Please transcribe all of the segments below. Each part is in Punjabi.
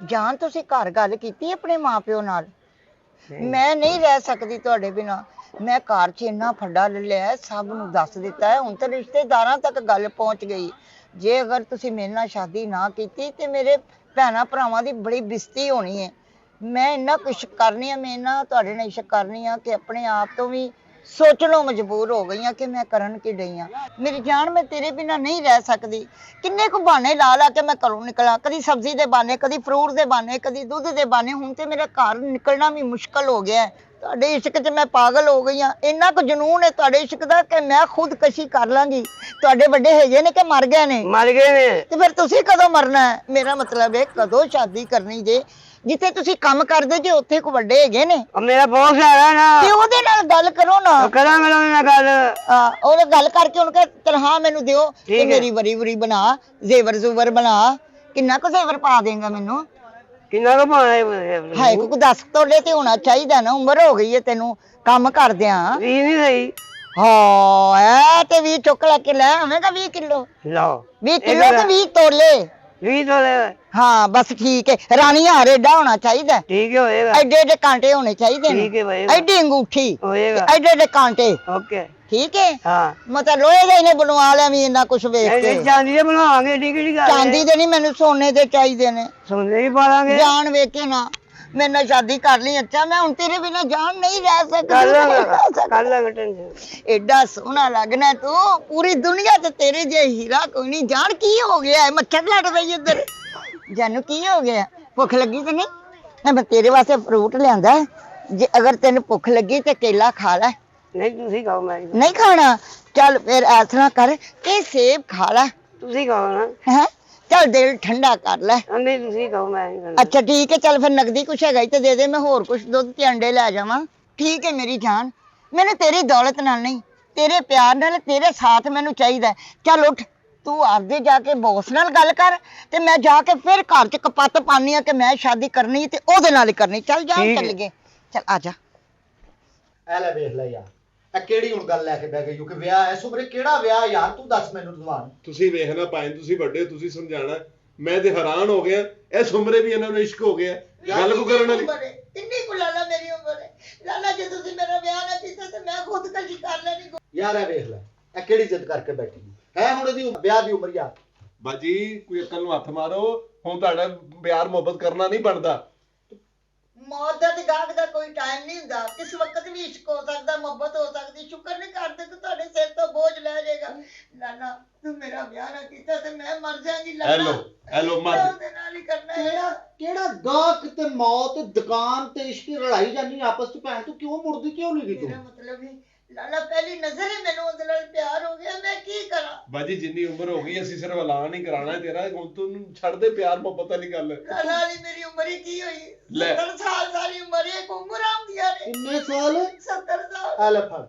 ਜਾਨ ਤੁਸੀਂ ਘਰ ਗੱਲ ਕੀਤੀ ਆਪਣੇ ਮਾਪਿਓ ਨਾਲ? ਮੈਂ ਨਹੀਂ ਰਹਿ ਸਕਦੀ ਤੁਹਾਡੇ ਬਿਨਾ। ਮੈਂ ਘਰ 'ਚ ਇੰਨਾ ਫੱਡਾ ਲੈ ਲਿਆ, ਸਭ ਨੂੰ ਦੱਸ ਦਿੱਤਾ ਹੈ, ਹੁਣ ਤਾਂ ਰਿਸ਼ਤੇਦਾਰਾਂ ਤੱਕ ਗੱਲ ਪਹੁੰਚ ਗਈ। ਜੇ ਅਗਰ ਤੁਸੀਂ ਮੇਰੇ ਨਾਲ ਸ਼ਾਦੀ ਨਾ ਕੀਤੀ ਤੇ ਮੇਰੇ ਭੈਣਾਂ ਭਰਾਵਾਂ ਦੀ ਬੜੀ ਬੇਇੱਜ਼ਤੀ ਹੋਣੀ ਹੈ। ਮੈਂ ਇੰਨਾ ਕੁਛ ਕਰਨੀ ਆ, ਮੈਂ ਇੰਨਾ ਤੁਹਾਡੇ ਨਾਲ ਇਸ਼ਕ ਕਰਨੀ ਆ ਕਿ ਆਪਣੇ ਆਪ ਤੋਂ ਵੀ ਸੋਚਣੋਂ ਮਜਬੂਰ ਹੋ ਗਈ ਆ ਕਿ ਮੈਂ ਕਰਨ ਕੀ ਡਈ ਆ। ਮੇਰੀ ਜਾਨ, ਮੈਂ ਤੇਰੇ ਬਿਨਾ ਨਹੀਂ ਰਹਿ ਸਕਦੀ। ਕਿੰਨੇ ਕੁ ਬਹਾਨੇ ਲਾ ਲਾ ਕੇ ਮੈਂ ਘਰੋਂ ਨਿਕਲਾਂ, ਕਦੀ ਸਬਜ਼ੀ ਦੇ ਬਹਾਨੇ, ਕਦੀ ਫਰੂਟ ਦੇ ਬਹਾਨੇ, ਕਦੀ ਦੁੱਧ ਦੇ ਬਹਾਨੇ। ਹੁਣ ਤੇ ਮੇਰਾ ਘਰ ਨਿਕਲਣਾ ਵੀ ਮੁਸ਼ਕਲ ਹੋ ਗਿਆ ਹੈ। ਤੁਹਾਡੇ ਇਸ਼ਕ 'ਚ ਮੈਂ ਪਾਗਲ ਹੋ ਗਈ ਆ। ਇੰਨਾ ਕੁ ਜਨੂਨ ਹੈ ਤੁਹਾਡੇ ਇਸ਼ਕ ਦਾ ਕਿ ਮੈਂ ਖੁਦਕਸ਼ੀ ਕਰ ਲਾਂਗੀ। ਤੁਹਾਡੇ ਵੱਡੇ ਹੈਗੇ ਨੇ ਕਿ ਮਰ ਗਏ ਨੇ? ਮਰ ਗਏ ਨੇ। ਤੇ ਫਿਰ ਤੁਸੀਂ ਕਦੋਂ ਮਰਨਾ ਹੈ? ਮੇਰਾ ਮਤਲਬ ਹੈ ਕਦੋਂ ਸ਼ਾਦੀ ਕਰਨੀ ਜੇ? ਜਿੱਥੇ ਤੁਸੀਂ ਕੰਮ ਕਰਦੇ ਜੇ ਉੱਥੇ ਕੋ ਵੱਡੇ ਹੈਗੇ ਨੇ? ਮੇਰਾ ਬਹੁਤ ਸਾਰਾ ਨਾ, ਤੇ ਉਹਦੇ ਨਾਲ ਗੱਲ ਕਰੋ ਨਾ। ਕਰਾਂ ਮੈਂ ਉਹਦੇ ਨਾਲ ਗੱਲ। ਉਹਨੇ ਗੱਲ ਕਰਕੇ ਉਹਨੂੰ ਕਹ ਤਨਖਾਹ ਮੈਨੂੰ ਦਿਓ ਤੇ ਮੇਰੀ ਵਰੀ ਵਰੀ ਬਣਾ, ਜ਼ੇਵਰ ਜ਼ੂਵਰ ਬਣਾ। ਕਿੰਨਾ ਕੁ ਜ਼ੇਵਰ ਪਾ ਦੇਗਾ ਮੈਨੂੰ? ਕਿੰਨਾ ਕੁ ਪਾਣਾ? ਹਾਏ ਕੋ 10 ਤੋਲੇ ਤੇ ਹੋਣਾ ਚਾਹੀਦਾ ਨਾ, ਉਮਰ ਹੋ ਗਈ ਹੈ ਤੈਨੂੰ ਕੰਮ ਕਰਦਿਆਂ। ਵੀ ਨਹੀਂ ਸਹੀ। ਹਾਂ ਤੇ 20 ਚੁੱਕ ਲੈ ਕੇ ਲੈ ਆਵੇਂਗਾ। 20 ਕਿਲੋ? ਲਓ 20 ਕਿਲੋ ਤੇ 20 ਤੋਲੇ। 20 ਤੋਲੇ। ਹਾਂ ਬਸ ਠੀਕ ਹੈ। ਰਾਣੀ ਹਾਰ ਏਡਾ ਹੋਣਾ ਚਾਹੀਦਾ। ਠੀਕ ਹੋਏਗਾ। ਐਡੇ ਐਡੇ ਕਾਂਟੇ ਹੋਣੇ ਚਾਹੀਦੇ ਨੇ। ਠੀਕ ਹੈ ਹੋਏਗਾ। ਐਡੀ ਅੰਗੂਠੀ, ਹੋਏਗਾ। ਐਡੇ ਐਡੇ ਕਾਂਟੇ। ਓਕੇ ਠੀਕ ਹੈ। ਹਾਂ ਮਤਲਬ ਲੋਹੇ ਦਾ ਇਹਨੇ ਬਣਵਾ ਲਿਆ ਵੀ ਇੰਨਾ ਕੁਛ ਵੇਖ ਕੇ। ਚਾਂਦੀ ਦੇ ਬਣਾਵਾਂਗੇ। ਠੀਕ ਕਿਹੜੀ ਗੱਲ? ਚਾਂਦੀ ਦੇ ਨਹੀਂ, ਮੈਨੂੰ ਸੋਨੇ ਦੇ ਚਾਹੀਦੇ ਨੇ। ਸੋਨੇ ਵੀ ਪਾ ਲਾਂਗੇ। ਜਾਨ ਵੇਖ ਕੇ ਨਾ ਮੇਰੇ ਨਾਲ ਸ਼ਾਦੀ ਕਰ ਲਈ। ਅੱਛਾ ਮੈਂ ਹੁਣ ਤੇਰੇ ਬਿਨਾ ਜਾਨ ਨਹੀਂ ਰਹਿ ਕਰ ਲਾਂਗਾ, ਸਕਦੀ। ਕਰ ਲਾਂਗਾ ਟੈਨਸ਼ਨ। ਐਡਾ ਸੋਹਣਾ ਲੱਗਣਾ ਤੂੰ, ਪੂਰੀ ਦੁਨੀਆ ਤੇ ਤੇਰੇ ਜੇ ਹੀਰਾ ਕੋਈ ਨਹੀਂ। ਜਾਨ ਕੀ ਹੋ ਗਿਆ? ਮੱਛਰ ਲੜ ਪਈ ਇੱਧਰ। ਜਾਨੂੰ ਕੀ ਹੋ ਗਿਆ? ਭੁੱਖ ਲੱਗੀ ਤੇ ਨਹੀਂ? ਮੈਂ ਤੇਰੇ ਵਾਸਤੇ ਫਰੂਟ ਲਿਆਂਦਾ। ਜੇ ਅਗਰ ਤੈਨੂੰ ਭੁੱਖ ਲੱਗੀ ਤੇ ਕੇਲਾ ਖਾ ਲੈ। ਨਹੀਂ ਤੁਸੀਂ ਖਾਓ। ਮੈਂ ਨਹੀਂ ਖਾਣਾ? ਚੱਲ ਫਿਰ ਇਸ ਤਰ੍ਹਾਂ ਕਰ ਕਿ ਸੇਬ ਖਾ ਲੈ। ਤੁਸੀਂ ਖਾਓ ਨਾ। ਹੈ ਚੱਲ ਦਿਲ ਠੰਡਾ ਕਰ ਲੈ। ਨਹੀਂ ਤੁਸੀਂ ਖਾਓ। ਮੈਂ ਨਹੀਂ ਖਾਣਾ। ਅੱਛਾ ਠੀਕ ਹੈ। ਚੱਲ ਫਿਰ ਨਗਦੀ ਕੁਛ ਹੈਗਾ ਤੇ ਦੇ ਦੇ, ਮੈਂ ਹੋਰ ਕੁਛ ਦੁੱਧ ਤੇ ਅੰਡੇ ਲੈ ਜਾਵਾਂ। ਠੀਕ ਹੈ ਮੇਰੀ ਜਾਨ, ਮੈਨੂੰ ਤੇਰੀ ਦੌਲਤ ਨਾਲ ਨਹੀਂ, ਤੇਰੇ ਪਿਆਰ ਨਾਲ, ਤੇਰੇ ਸਾਥ ਮੈਨੂੰ ਚਾਹੀਦਾ। ਚੱਲ ਉੱਠ, ਤੂੰ ਆਪਦੇ ਜਾ ਕੇ ਬੌਸ ਨਾਲ ਗੱਲ ਕਰ ਤੇ ਮੈਂ ਜਾ ਕੇ ਫਿਰ ਘਰ 'ਚ ਕਪੱਤ ਪਾਉਂਦੀ ਆ ਕਿ ਮੈਂ ਸ਼ਾਦੀ ਕਰਨੀ ਤੇ ਉਹਦੇ ਨਾਲ ਹੀ ਕਰਨੀ। ਚੱਲ ਜਾ ਚੱਲ ਗਏ। ਚੱਲ ਆ ਜਾ। ਐ ਲੈ ਵੇਖ ਲੈ ਯਾਰ, ਇਹ ਕਿਹੜੀ ਹੁਣ ਗੱਲ ਲੈ ਕੇ ਬਹਿ ਗਈ? ਕਿਉਂਕਿ ਵਿਆਹ ਐ ਸੁਬਰੇ, ਕਿਹੜਾ ਵਿਆਹ ਯਾਰ? ਤੂੰ ਦੱਸ ਮੈਨੂੰ ਜਵਾਨ। ਤੁਸੀਂ ਵੇਖਣਾ ਭਾਈ, ਤੁਸੀਂ ਵੱਡੇ, ਤੁਸੀਂ ਸਮਝਾਣਾ। ਮੈਂ ਤੇ ਹੈਰਾਨ ਹੋ ਗਿਆ। ਇਹ ਸੁਮਰੇ ਵੀ ਇਹਨਾਂ ਨੂੰ ਇਸ਼ਕ ਹੋ ਗਿਆ। ਗੱਲ ਕੋ ਕਰਨ ਵਾਲੀ ਕਿੰਨੀ ਕੁ ਲਾਲਾ ਮੇਰੀ ਉਮਰ ਹੈ। ਲਾਲਾ ਜੇ ਤੁਸੀਂ ਮੇਰਾ ਵਿਆਹ ਨਾ ਕੀਤਾ ਤੇ ਮੈਂ ਖੁਦਕਸ਼ੀ ਕਰ ਲੈਣੀ। ਯਾਰ ਇਹ ਵੇਖ ਲੈ, ਇਹ ਕਿਹੜੀ ਜਿੱਦ ਕਰਕੇ ਬੈਠੀ ਹੈ? ਹੁਣ ਇਹਦੀ ਵਿਆਹ ਦੀ ਉਮਰ ਯਾਰ। ਬਾਜੀ ਕੋਈ ਅਕਲ ਨੂੰ ਹੱਥ ਮਾਰੋ। ਹੁਣ ਤੁਹਾਡਾ ਪਿਆਰ ਮੁਹੱਬਤ ਕਰਨਾ ਨਹੀਂ ਬਣਦਾ। ਮੌਤ ਦਾ ਤੇ ਗਾਹਕ ਦਾ ਕੋਈ ਟਾਈਮ ਨਹੀਂ ਹੁੰਦਾ। ਕਿਸ ਵਕਤ ਵੀ ਇਸ਼ਕ ਹੋ ਸਕਦਾ, ਮੁਹੱਬਤ ਹੋ ਸਕਦੀ। ਸ਼ੁਕਰ ਨਹੀਂ ਕਰਦੇ ਕਿ ਤੁਹਾਡੇ ਸਿਰ ਤੋਂ ਬੋਝ ਲੈ ਜਾਏਗਾ। ਲਾਲਾ ਤੂੰ ਮੇਰਾ ਵਿਆਹ ਨਾ ਕੀਤਾ ਤੇ ਮੈਂ ਮਰ ਜਾਵਾਂਗੀ। ਲਾਲਾ ਹੈਲੋ ਮਰ। ਉਹਦੇ ਨਾਲ ਹੀ ਕਰਨਾ ਹੈ। ਕਿਹੜਾ ਗਾਹਕ ਤੇ ਮੌਤ, ਦੁਕਾਨ ਤੇ ਇਸ਼ਕ ਲੜਾਈ ਜਾਂਦੀ ਆਪਸ ਚ? ਭੈਣ ਤੂੰ ਕਿਉਂ ਮੁੜਦੀ ਕਿਉਂ ਨਹੀਂ ਗਈ ਤੂੰ? ਮੇਰਾ ਮਤਲਬ ਹੀ ਲਾਲਾ ਪਹਿਲੀ ਨਜ਼ਰ ਹੀ ਮੈਨੂੰ ਉਹਦੇ ਨਾਲ ਪਿਆਰ ਹੋ ਗਿਆ। ਮੈਂ ਕੀ ਕਰਾਂ? ਬਾਜੀ ਜਿੰਨੀ ਉਮਰ ਹੋ ਗਈ ਅਸੀਂ ਸਿਰਫ ਐਲਾਨ ਹੀ ਕਰਾਣਾ ਤੇਰਾ। ਹੁਣ ਤੂੰ ਛੱਡ ਦੇ ਪਿਆਰ ਮੁਹੱਬਤ ਵਾਲੀ ਗੱਲ। ਲਾਲਾ ਵਾਲੀ ਮੇਰੀ ਉਮਰ ਹੀ ਕੀ ਹੋਈ? ਲੈ। 70 ਸਾਲ ਸਾਰੀ ਉਮਰ ਹੈ। ਉਮਰ ਆਉਂਦੀਆਂ ਨੇ। ਕਿੰਨੇ ਸਾਲ? 70 ਸਾਲ। ਆ ਲੈ ਫੜ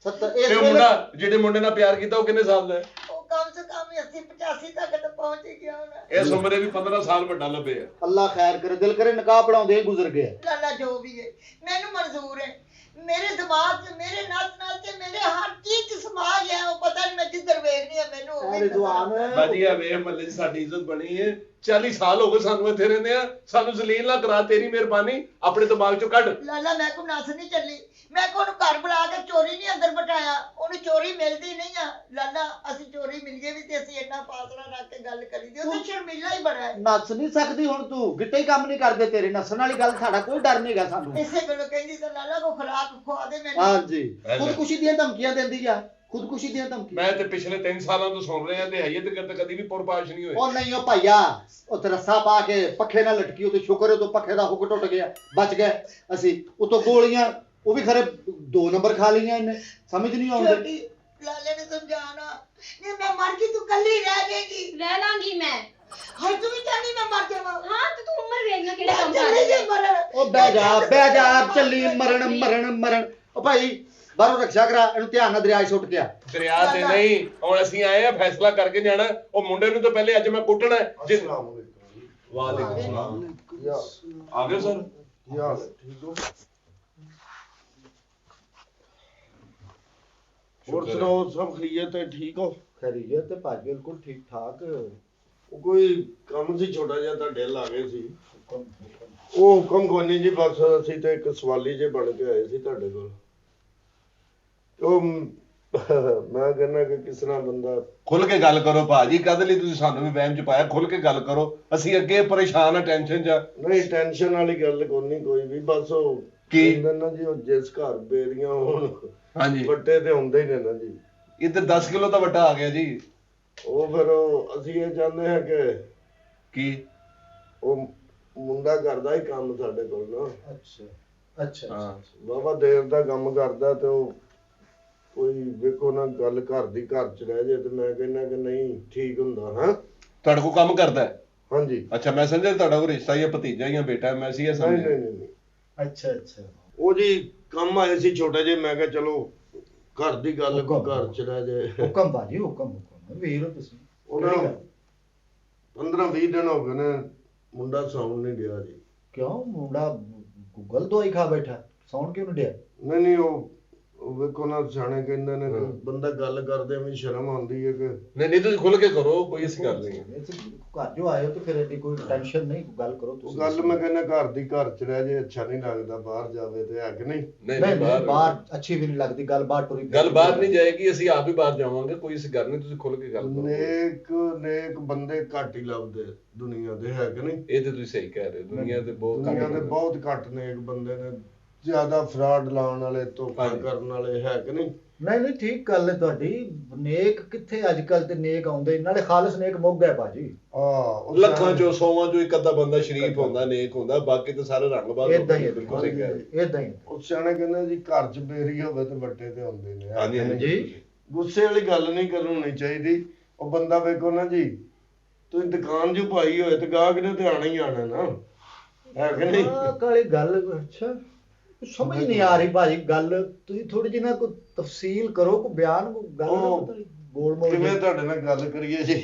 70। ਤੇ ਮੁੰਡਾ ਜਿਹੜੇ ਮੁੰਡੇ ਨਾਲ ਪਿਆਰ ਕੀਤਾ ਉਹ ਕਿੰਨੇ ਸਾਲ ਦਾ ਹੈ? ਉਹ ਕਮ ਸੇ ਕਮ 80 85 ਤੱਕ ਤਾਂ ਪਹੁੰਚ ਹੀ ਗਿਆ ਹੋਣਾ। ਇਸ ਉਮਰੇ ਵੀ 15 ਸਾਲ ਵੱਡਾ ਲੱਭੇ ਆ। ਅੱਲਾ ਖੈਰ ਕਰੇ, ਦਿਲ ਕਰੇ ਨਿਕਾਹ ਪੜਾਉਂਦੇ ਗੁਜ਼ਰ ਗਏ। ਲਾਲਾ ਜੋ ਵੀ ਹੈ ਮੈਨੂੰ ਮਨਜ਼ੂਰ ਹੈ। ਮੇਰੇ ਦਿਮਾਗ 'ਚ, ਮੇਰੇ ਨਸ ਨਸ 'ਚ, ਮੇਰੇ ਹਰ ਚੀਜ਼ 'ਚ ਸਮਾ ਗਿਆ। ਉਹ ਪਤਾ ਨਹੀਂ ਮੈਂ ਜਿੱਧਰ ਵੇਖਣੀ ਆ ਮੈਨੂੰ ਉਹ ਵੀ ਰਿਜ਼ਵਾਨ ਬਾਜੀ ਆ ਵੇਖ ਮਹੱਲੇ 'ਚ ਸਾਡੀ ਇੱਜ਼ਤ ਬਣੀ ਹੈ। 40 ਸਾਲ ਹੋ ਗਏ ਸਾਨੂੰ ਇੱਥੇ ਰਹਿੰਦੇ ਆ। ਸਾਨੂੰ ਜ਼ਲੀਲ ਨਾ ਕਰਾ। ਤੇਰੀ ਮਿਹਰਬਾਨੀ ਆਪਣੇ ਦਿਮਾਗ 'ਚੋਂ ਕੱਢ। ਲਾਲਾ ਮੈਂ ਕੋ ਨਸ ਨਹੀਂ ਚੱਲੀ। ਮੈਂ ਕੋ ਉਹਨੂੰ ਘਰ ਬੁਲਾ ਕੇ ਚੋਰੀ ਨਹੀਂ ਅੰਦਰ ਬਿਠਾਇਆ। ਉਹਨੂੰ ਚੋਰੀ ਮਿਲਦੀ ਨਹੀਂ ਆ। ਲਾਲਾ ਅਸੀਂ ਚੋਰੀ ਮਿਲ ਗਏ ਵੀ ਤੇ ਅਸੀਂ ਇੰਨਾ ਫਾਸਲਾ ਰੱਖ ਕੇ ਗੱਲ ਕਰੀਦੀ। ਉਹ ਤਾਂ ਸ਼ਰਮੀਲਾ ਹੀ ਬੜਾ ਹੈ। ਨੱਸ ਨਹੀਂ ਸਕਦੀ ਹੁਣ ਤੂੰ? ਗਿੱਟੇ ਹੀ ਕੰਮ ਨਹੀਂ ਕਰਦੇ ਤੇਰੇ। ਨੱਸਣ ਵਾਲੀ ਗੱਲ ਸਾਡਾ ਕੋਈ ਡਰ ਨਹੀਂਗਾ ਸਾਨੂੰ। ਇਸੇ ਗੱਲੋਂ ਕਹਿੰਦੀ ਤਾਂ ਲਾਲਾ ਕੋ ਖੁਰਾਕ ਖਵਾ ਦੇ ਮੈਨੂੰ। ਹਾਂਜੀ ਖੁਦਕੁਸ਼ੀ ਦੀਆਂ ਧਮਕੀਆਂ ਦਿੰਦੀ ਆ। ਖੁਦਕੁਸ਼ੀ ਦੀਆਂ ਧਮਕੀਆਂ। ਮੈਂ ਤੇ ਪਿਛਲੇ 3 ਸਾਲਾਂ ਤੋਂ ਸੁਣ ਰਿਹਾ ਤੇ ਹਈਏ ਤੇ ਕਦੀ ਵੀ ਪੁਰਪਾਸ਼ ਨਹੀਂ ਹੋਏ। ਉਹ ਨਹੀਂ ਉਹ ਭਾਈਆ, ਉੱਥੇ ਰੱਸਾ ਪਾ ਕੇ ਪੱਖੇ ਨਾਲ ਲਟਕੀ, ਉਹ ਤੇ ਸ਼ੁਕਰ ਹੈ ਤੋਂ ਪੱਖੇ ਦਾ ਹੁੱਕ ਟੁੱਟ ਗਿਆ, ਬਚ ਗਏ ਅਸੀਂ। ਉਤੋਂ ਗੋਲੀਆਂ ਉਹ ਵੀ ਖਰੇ 2 ਨੰਬਰ ਖਾ ਲਈਆਂ ਇਹਨੇ। ਸਮਝ ਨਹੀਂ ਆਉਂਦੀ। ਛੋਟੀ ਲਾਲੇ ਨੇ ਸਮਝਾਣਾ ਨਹੀਂ ਮੈਂ ਮਰ ਗਈ ਤੂੰ ਕੱਲੀ ਰਹਿ ਜਾਏਗੀ। ਰਹਿ ਲਾਂਗੀ ਮੈਂ। ਹਾਏ ਤੂੰ ਵੀ ਚਾਹਨੀ ਮੈਂ ਮਰ ਜਾਵਾਂ? ਹਾਂ ਤੇ ਤੂੰ ਉਮਰ ਵੇਖ ਲੈ ਕਿਹੜਾ ਕੰਮ ਕਰ ਚੱਲੀ ਰਹੀ ਜੇ ਹੈ। ਮਰਨ। ਉਹ ਬਹਿ ਜਾ ਚੱਲੀ ਮਰਨ ਮਰਨ ਮਰਨ। ਉਹ ਭਾਈ ਬਾਹਰੋਂ ਰਕਸ਼ਾ ਕਰਾ, ਇਹਨੂੰ ਧਿਆਨ ਨਾਲ ਦਰਿਆ 'ਚ ਸੁੱਟ ਗਿਆ। ਦਰਿਆ ਤੇ ਨਹੀਂ, ਹੁਣ ਅਸੀਂ ਆਏ ਆ ਫੈਸਲਾ ਕਰਕੇ ਜਾਣਾ। ਉਹ ਮੁੰਡੇ ਨੂੰ ਤਾਂ ਪਹਿਲੇ ਅੱਜ ਮੈਂ ਕੁੱਟਣਾ। ਵਾਲੇਕੁਮ ਸਲਾਮ। ਆ ਗਏ ਸਰ? ਠੀਕ ਹੋ? ਹੋਰ ਸੁਣਾਓ, ਸਭ ਖੈਰੀਅਤ ਹੈ? ਠੀਕ ਹੋ? ਖੈਰੀਅਤ ਤੇ ਭਾਜੀ ਬਿਲਕੁਲ ਠੀਕ ਠਾਕ। ਉਹ ਕੋਈ ਕੰਮ ਸੀ ਛੋਟਾ ਜਿਹਾ ਤੁਹਾਡੇ ਲਾ ਗਏ ਸੀ। ਉਹ ਹੁਕਮ ਕੋਈ ਨਹੀਂ ਜੀ, ਬਸ ਅਸੀਂ ਤੇ ਇੱਕ ਸਵਾਲੀ ਜੇ ਬਣ ਕੇ ਆਏ ਸੀ ਤੁਹਾਡੇ ਕੋਲ। ਉਹ ਮੈਂ ਕਹਿੰਦਾ ਕਿ ਕਿਸ ਤਰ੍ਹਾਂ ਬੰਦਾ ਖੁੱਲ ਕੇ ਗੱਲ ਕਰੋ ਭਾਜੀ, ਕਦੇ ਲਈ ਤੁਸੀਂ ਸਾਨੂੰ ਵੀ ਵਹਿਮ ਚ ਪਾਇਆ? ਖੁੱਲ ਕੇ ਗੱਲ ਕਰੋ, ਅਸੀਂ ਅੱਗੇ ਪਰੇਸ਼ਾਨ ਆ, ਟੈਨਸ਼ਨ ਚ। ਨਹੀਂ ਟੈਨਸ਼ਨ ਵਾਲੀ ਗੱਲ ਕੋਈ ਵੀ, ਬਸ ਉਹ ਕੀ? ਕਹਿੰਦੇ ਨਾ ਜੀ, ਉਹ ਜਿਸ ਘਰ ਬੇਰੀਆਂ ਹੋਣ ਹਾਂਜੀ, ਵੱਟੇ ਤੇ ਹੁੰਦੇ ਹੀ ਨੇ ਨਾ ਜੀ। ਇੱਧਰ 10 ਕਿਲੋ ਦਾ ਵੱਟਾ ਆ ਗਿਆ ਜੀ। ਉਹ ਫਿਰ ਅਸੀਂ ਇਹ ਚਾਹੁੰਦੇ ਹਾਂ ਕਿ ਕੀ? ਉਹ ਮੁੰਡਾ ਕਰਦਾ ਹੀ ਕੰਮ ਸਾਡੇ ਕੋਲ ਨਾ। ਅੱਛਾ ਹਾਂ, ਬਾਬਾ ਦੇਰ ਦਾ ਕੰਮ ਕਰਦਾ, ਤੇ ਉਹ ਕੋਈ ਵੇਖੋ ਨਾ ਗੱਲ ਘਰ ਦੀ ਘਰ ਚ ਰਹਿ ਜੇ, ਤੇ ਮੈਂ ਕਹਿੰਦਾ ਕਿ ਨਹੀਂ ਠੀਕ ਹੁੰਦਾ। ਹਾਂ ਤੁਹਾਡੇ ਕੋਲ ਕੰਮ ਕਰਦਾ ਹੈ? ਹਾਂਜੀ। ਅੱਛਾ, ਮੈਂ ਸਮਝਿਆ ਤੁਹਾਡਾ ਕੋਈ ਰਿਸ਼ਤਾ ਜਾਂ ਭਤੀਜਾ ਜਾਂ ਬੇਟਾ ਹੈ, ਮੈਂ ਸੀ ਇਹ ਨਹੀਂ ਸਮਝਿਆ। ਨਹੀਂ ਨਹੀਂ, ਅੱਛਾ ਉਹ ਜੀ ਕੰਮ ਆਏ ਸੀ ਛੋਟੇ ਜਿਹੇ, ਮੈਂ ਕਿਹਾ ਚਲੋ ਘਰ ਦੀ ਗੱਲ ਘਰ ਚ ਰਹਿ ਜੇ। ਹੁਕਮ ਬਾਜੀ ਹੁਕਮ ਵੀਰ ਤੁਸੀਂ ਉਹਨਾਂ 15-20 ਦਿਨ ਹੋ ਗਏ ਨੇ ਮੁੰਡਾ ਸੌਣ ਨਹੀਂ ਗਿਆ ਜੀ। ਕਿਉਂ ਮੁੰਡਾ ਗੂਗਲ ਦਵਾਈ ਖਾ ਬੈਠਾ, ਸੌਣ ਕਿਉਂ ਨਹੀਂ ਡਿਆ? ਨਹੀਂ ਉਹ ਵੇਖੋ ਨਾ ਸਿਆਣੇ ਕਹਿੰਦੇ ਨੇ ਕਿ ਬੰਦਾ ਗੱਲ ਕਰਦੇ ਵੀ ਸ਼ਰਮ ਆਉਂਦੀ ਹੈ ਕਿ ਨਹੀਂ ਤੁਸੀਂ ਖੁੱਲ ਕੇ ਕਰੋ, ਕੋਈ ਐਸੀ ਗੱਲ ਨਹੀਂ ਹੈ। ਘਰ ਜੋ ਆਏ ਹੋ ਤੇ ਫਿਰ ਐਡੀ ਕੋਈ ਟੈਨਸ਼ਨ ਨਹੀਂ, ਗੱਲ ਕਰੋ ਉਹ ਤੁਸੀਂ। ਗੱਲ ਮੈਂ ਕਹਿੰਦਾ ਘਰ ਦੀ ਘਰ ਚ ਰਹਿ ਜੇ, ਅੱਛਾ ਨਹੀਂ ਲੱਗਦਾ, ਬਾਹਰ ਜਾਵੇ ਤੇ ਹੈ ਕਿ ਨਹੀਂ। ਨਹੀਂ ਬਾਹਰ ਅੱਛੀ ਵੀ ਨਹੀਂ ਲੱਗਦੀ ਗੱਲ, ਬਾਹਰ ਟੁਰੀ ਗੱਲ ਬਾਹਰ ਨਹੀਂ ਜਾਏਗੀ, ਅਸੀਂ ਆਪ ਹੀ ਬਾਹਰ ਜਾਵਾਂਗੇ, ਕੋਈ ਐਸੀ ਗੱਲ ਨਹੀਂ, ਤੁਸੀਂ ਖੁੱਲ ਕੇ ਗੱਲ ਕਰੋ। ਨੇਕ ਬੰਦੇ ਘੱਟ ਹੀ ਲੱਭਦੇ ਦੁਨੀਆ ਦੇ, ਹੈ ਕਿ ਨਹੀਂ। ਇਹ ਤੇ ਤੁਸੀਂ ਸਹੀ ਕਹਿ ਰਹੇ ਹੋ, ਦੁਨੀਆ ਤੇ ਬਹੁਤ ਦੁਨੀਆ ਦੇ ਬਹੁਤ ਘੱਟ ਨੇਕ ਬੰਦੇ ਨੇ, ਜ਼ਿਆਦਾ ਫਰਾਡ ਲਾਉਣ ਵਾਲੇ, ਧੋਖਾ ਕਰਨ ਵਾਲੇ, ਹੈ ਕਿ ਨਹੀਂ। ਨਹੀਂ ਠੀਕ ਗੱਲ ਹੈ ਤੁਹਾਡੀ। ਨੇਕ ਕਿੱਥੇ ਅੱਜ ਕੱਲ ਤੇ ਨੇਕ ਆਉਂਦੇ, ਨਾਲੇ ਖਾਲਸ ਨੇਕ ਮੁੱਕ ਗਿਆ ਭਾਜੀ। ਲੱਖਾਂ ਚੋਂ 100ਵਾਂ ਚੋਂ ਇੱਕ ਅੱਧਾ ਬੰਦਾ ਸ਼ਰੀਫ ਹੁੰਦਾ, ਨੇਕ ਹੁੰਦਾ, ਬਾਕੀ ਤਾਂ ਸਾਰੇ ਰੰਗਬਾਜ਼ ਏਦਾਂ ਹੀ ਬਿਲਕੁਲ ਸਹੀ ਕਹਿ ਰਹੇ। ਏਦਾਂ ਹੀ ਉਹ ਸਿਆਣੇ ਕਹਿੰਦੇ ਜੀ ਘਰ ਚ ਬੇਰੀ ਹੋਵੇ ਤੇ ਵੱਟੇ ਤੇ ਹੁੰਦੇ ਨੇ। ਹਾਂਜੀ ਹਾਂਜੀ, ਗੁੱਸੇ ਵਾਲੀ ਗੱਲ ਨਹੀਂ ਕਰਨੀ ਚਾਹੀਦੀ। ਉਹ ਬੰਦਾ ਵੇਖੋ ਨਾ ਜੀ, ਤੁਸੀਂ ਦੁਕਾਨ ਜੋ ਪਾਈ ਹੋਏ ਤੇ ਗਾਹਕ ਨੇ ਤੇ ਆਣਾ ਹੀ ਆਣਾ ਨਾ, ਹੈ ਕਿ ਨਹੀਂ। ਕਾਲੀ ਗੱਲ ਅੱਛਾ ਸਮਝ ਨਹੀਂ ਆ ਰਹੀ ਭਾਜੀ ਗੱਲ, ਤੁਸੀਂ ਥੋੜੀ ਜਿਹੀ ਨਾ ਕੋਈ ਤਫਸੀਲ ਕਰੋ, ਕੋਈ ਬਿਆਨ, ਕੋਈ ਗੱਲ ਗੋਲ ਮੋਲ ਕਿਵੇਂ ਤੁਹਾਡੇ ਨਾਲ ਗੱਲ ਕਰੀਏ ਜੀ।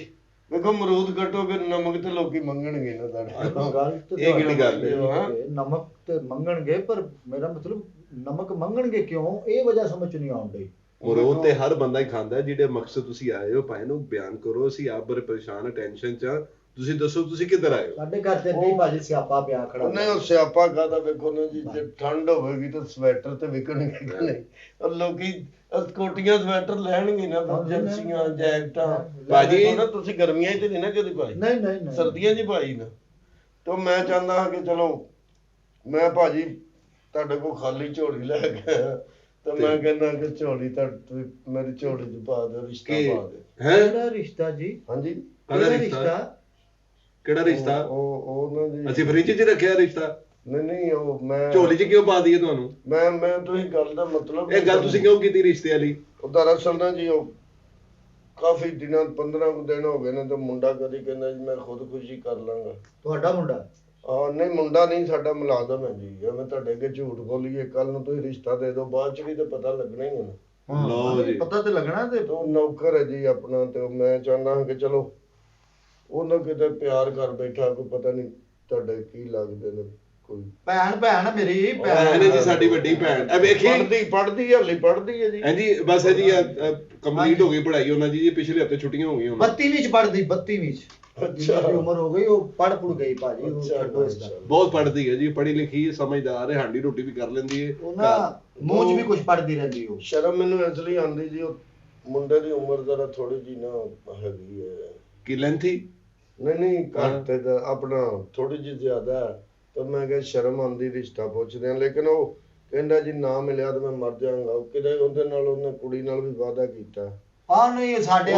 ਵੇਖੋ ਮਰੂਦ ਕੱਟੋਗੇ ਨਮਕ ਤੇ ਲੋਕੀ ਮੰਗਣਗੇ ਨਾ ਤੁਹਾਡੇ। ਗੱਲ ਤੇ ਇਹ ਕਿਹੜੀ ਗੱਲ ਹੈ? ਨਮਕ ਤੇ ਮੰਗਣਗੇ, ਪਰ ਮੇਰਾ ਮਤਲਬ ਨਮਕ ਮੰਗਣਗੇ ਕਿਉਂ, ਇਹ ਵਜ੍ਹਾ ਸਮਝ ਨਹੀਂ ਆਉਣ ਡਈ। ਮਰੂਦ ਤੇ ਹਰ ਬੰਦਾ ਹੀ ਖਾਂਦਾ, ਜਿਹੜੇ ਮਕਸਦ ਤੁਸੀਂ ਆਏ ਹੋ ਭਾਈ ਨੂੰ ਬਿਆਨ ਕਰੋ। ਅਸੀਂ ਆਪ ਬੜੇ ਪਰੇਸ਼ਾਨ ਆ, ਟੈਨਸ਼ਨ ਚ ਆ, ਤੁਸੀਂ ਦੱਸੋ ਤੁਸੀਂ ਕਿੱਧਰ ਆਏ ਹੋ? ਸਾਡੇ ਘਰ ਤੇ ਨਹੀਂ ਭਾਜੀ ਸਿਆਪਾ ਪਿਆ ਖੜਾ। ਨਹੀਂ ਉਹ ਸਿਆਪਾ ਕਾਹਦਾ, ਵੇਖੋ ਨਾ ਜੀ, ਜੇ ਠੰਡ ਹੋਵੇਗੀ ਤਾਂ ਸਵੈਟਰ ਤੇ ਵਿਕਣਗੇ ਕਿ ਨਹੀਂ। ਉਹ ਲੋਕੀ ਕੋਟੀਆਂ ਸਵੈਟਰ ਲੈਣਗੇ ਨਾ, ਜਰਸੀਆਂ ਜੈਕਟਾਂ। ਭਾਜੀ ਨਾ ਤੁਸੀਂ ਗਰਮੀਆਂ 'ਚ ਨਹੀਂ ਨਾ ਕਦੇ ਪਾਈ, ਨਹੀਂ ਸਰਦੀਆਂ 'ਚ ਪਾਈ ਨਾ। ਤਾਂ ਮੈਂ ਚਾਹੁੰਦਾ ਹਾਂ ਕਿ ਚਲੋ ਮੈਂ ਭਾਜੀ ਤੁਹਾਡੇ ਕੋਲ ਖਾਲੀ ਝੋਲੀ ਲੈ ਕੇ ਆਇਆ, ਤਾਂ ਮੈਂ ਕਹਿੰਦਾ ਕਿ ਝੋਲੀ ਤਾਂ ਮੇਰੀ ਝੋਲੀ 'ਚ ਪਾ ਦਿਓ, ਰਿਸ਼ਤਾ ਪਾ ਦਿਓ। ਕਿਹੜਾ ਰਿਸ਼ਤਾ ਜੀ? ਹਾਂਜੀ ਕਿਹੜਾ ਰਿਸ਼ਤਾ? ਕਿਹੜਾ ਰਿਸ਼ਤਾ? ਉਹ ਨਾ ਜੀ ਅਸੀਂ ਫ੍ਰਿਜ 'ਚ ਰੱਖਿਆ ਰਿਸ਼ਤਾ? ਨਹੀਂ ਉਹ ਮੈਂ ਝੋਲੀ 'ਚ ਕਿਉਂ ਪਾ ਦਈਏ ਤੁਹਾਨੂੰ? ਮੈਂ ਤੁਸੀਂ ਗੱਲ ਦਾ ਮਤਲਬ ਇਹ ਗੱਲ ਤੁਸੀਂ ਕਿਉਂ ਕੀਤੀ ਰਿਸ਼ਤੇ ਵਾਲੀ? ਉਹ ਦਰਅਸਲ ਨਾ ਜੀ, ਉਹ ਕਾਫੀ ਦਿਨਾਂ 15 ਦਿਨ ਹੋ ਗਏ ਨੇ, ਤੇ ਮੁੰਡਾ ਕਦੀ ਕਹਿੰਦਾ ਜੀ ਮੈਂ ਖੁਦਕੁਸ਼ੀ ਕਰ ਲਾਂਗਾ। ਤੁਹਾਡਾ ਮੁੰਡਾ? ਨਹੀਂ ਮੁੰਡਾ ਨਹੀਂ, ਸਾਡਾ ਮੁਲਾਜ਼ਮ ਹੈ ਜੀ। ਐਵੇਂ ਤੁਹਾਡੇ ਅੱਗੇ ਝੂਠ ਬੋਲੀਏ, ਕੱਲ ਨੂੰ ਤੁਸੀਂ ਰਿਸ਼ਤਾ ਦੇ ਦਿਓ, ਬਾਅਦ ਚ ਵੀ ਤੇ ਪਤਾ ਲੱਗਣਾ ਹੀ ਹੈ। ਲਓ ਜੀ, ਪਤਾ ਤੇ ਲੱਗਣਾ। ਤੇ ਉਹ ਨੌਕਰ ਹੈ ਜੀ ਆਪਣਾ, ਤੇ ਮੈਂ ਚਾਹੁੰਦਾ ਹਾਂ ਕਿ ਚਲੋ ਉਹਨੂੰ ਕਿਤੇ ਪਿਆਰ ਕਰ ਬੈਠਾ, ਕੋਈ ਪਤਾ ਨਹੀਂ ਤੁਹਾਡੇ ਕੀ ਲੱਗਦੇ ਨੇ। ਕੋਈ ਭੈਣ ਮੇਰੀ ਭੈਣ ਹੈ ਜੀ, ਸਾਡੀ ਵੱਡੀ ਭੈਣ। ਇਹ ਵੇਖੀ ਪੜ੍ਹਦੀ ਹੈ ਜੀ। ਹਾਂਜੀ ਬਸ ਹੈ ਜੀ, ਕੰਪਲੀਟ ਹੋ ਗਈ ਪੜ੍ਹਾਈ ਉਹਨਾਂ ਦੀ ਜੀ, ਪਿਛਲੇ ਹਫਤੇ ਛੁੱਟੀਆਂ ਹੋ ਗਈਆਂ ਉਹਨਾਂ 32ਵੀਂ ਚ ਪੜ੍ਹਦੀ, 32ਵੀਂ ਚ। ਅੱਛਾ ਉਮਰ ਹੋ ਗਈ, ਉਹ ਪੜ ਗਈ ਭਾਜੀ। ਉਹ ਛੱਡੋ ਇਸ ਦਾ। ਬਹੁਤ ਪੜ੍ਹਦੀ ਹੈ ਜੀ, ਪੜ੍ਹੀ ਲਿਖੀ ਹੈ, ਸਮਝਦਾਰ ਹੈ, ਹਾਂਡੀ ਰੋਟੀ ਵੀ ਕਰ ਲੈਂਦੀ ਹੈ। ਉਹ ਨਾ ਮੂੰਹ 'ਚ ਵੀ ਕੁਝ ਪੜਦੀ ਰਹਿੰਦੀ। ਉਹ ਸ਼ਰਮ ਮੈਨੂੰ ਇਸ ਲਈ ਆਉਂਦੀ ਜੀ, ਉਹ ਮੁੰਡੇ ਦੀ ਉਮਰ ਜ਼ਰਾ ਥੋੜੀ ਜੀ ਨਾ ਹੈਗੀ ਹੈ। ਕੀ ਲੈਂਥੀ? ਨਹੀਂ ਘੱਟ ਦਾ ਆਪਣਾ ਥੋੜੀ ਜਿਹੀ ਜ਼ਿਆਦਾ ਹੈ, ਤਾਂ ਮੈਂ ਕਿਹਾ ਸ਼ਰਮ ਆਉਂਦੀ, ਰਿਸ਼ਤਾ ਪੁੱਛਦੇ ਆ। ਲੇਕਿਨ ਉਹ ਕਹਿੰਦਾ ਜੀ ਨਾ ਮਿਲਿਆ ਤਾਂ ਮੈਂ ਮਰ ਜਾਵਾਂਗਾ। ਕਿਤੇ ਉਹਦੇ ਨਾਲ ਉਹਨੇ ਕੁੜੀ ਨਾਲ ਵੀ ਵਾਅਦਾ ਕੀਤਾ। ਨਹੀਂ ਸਾਡੇ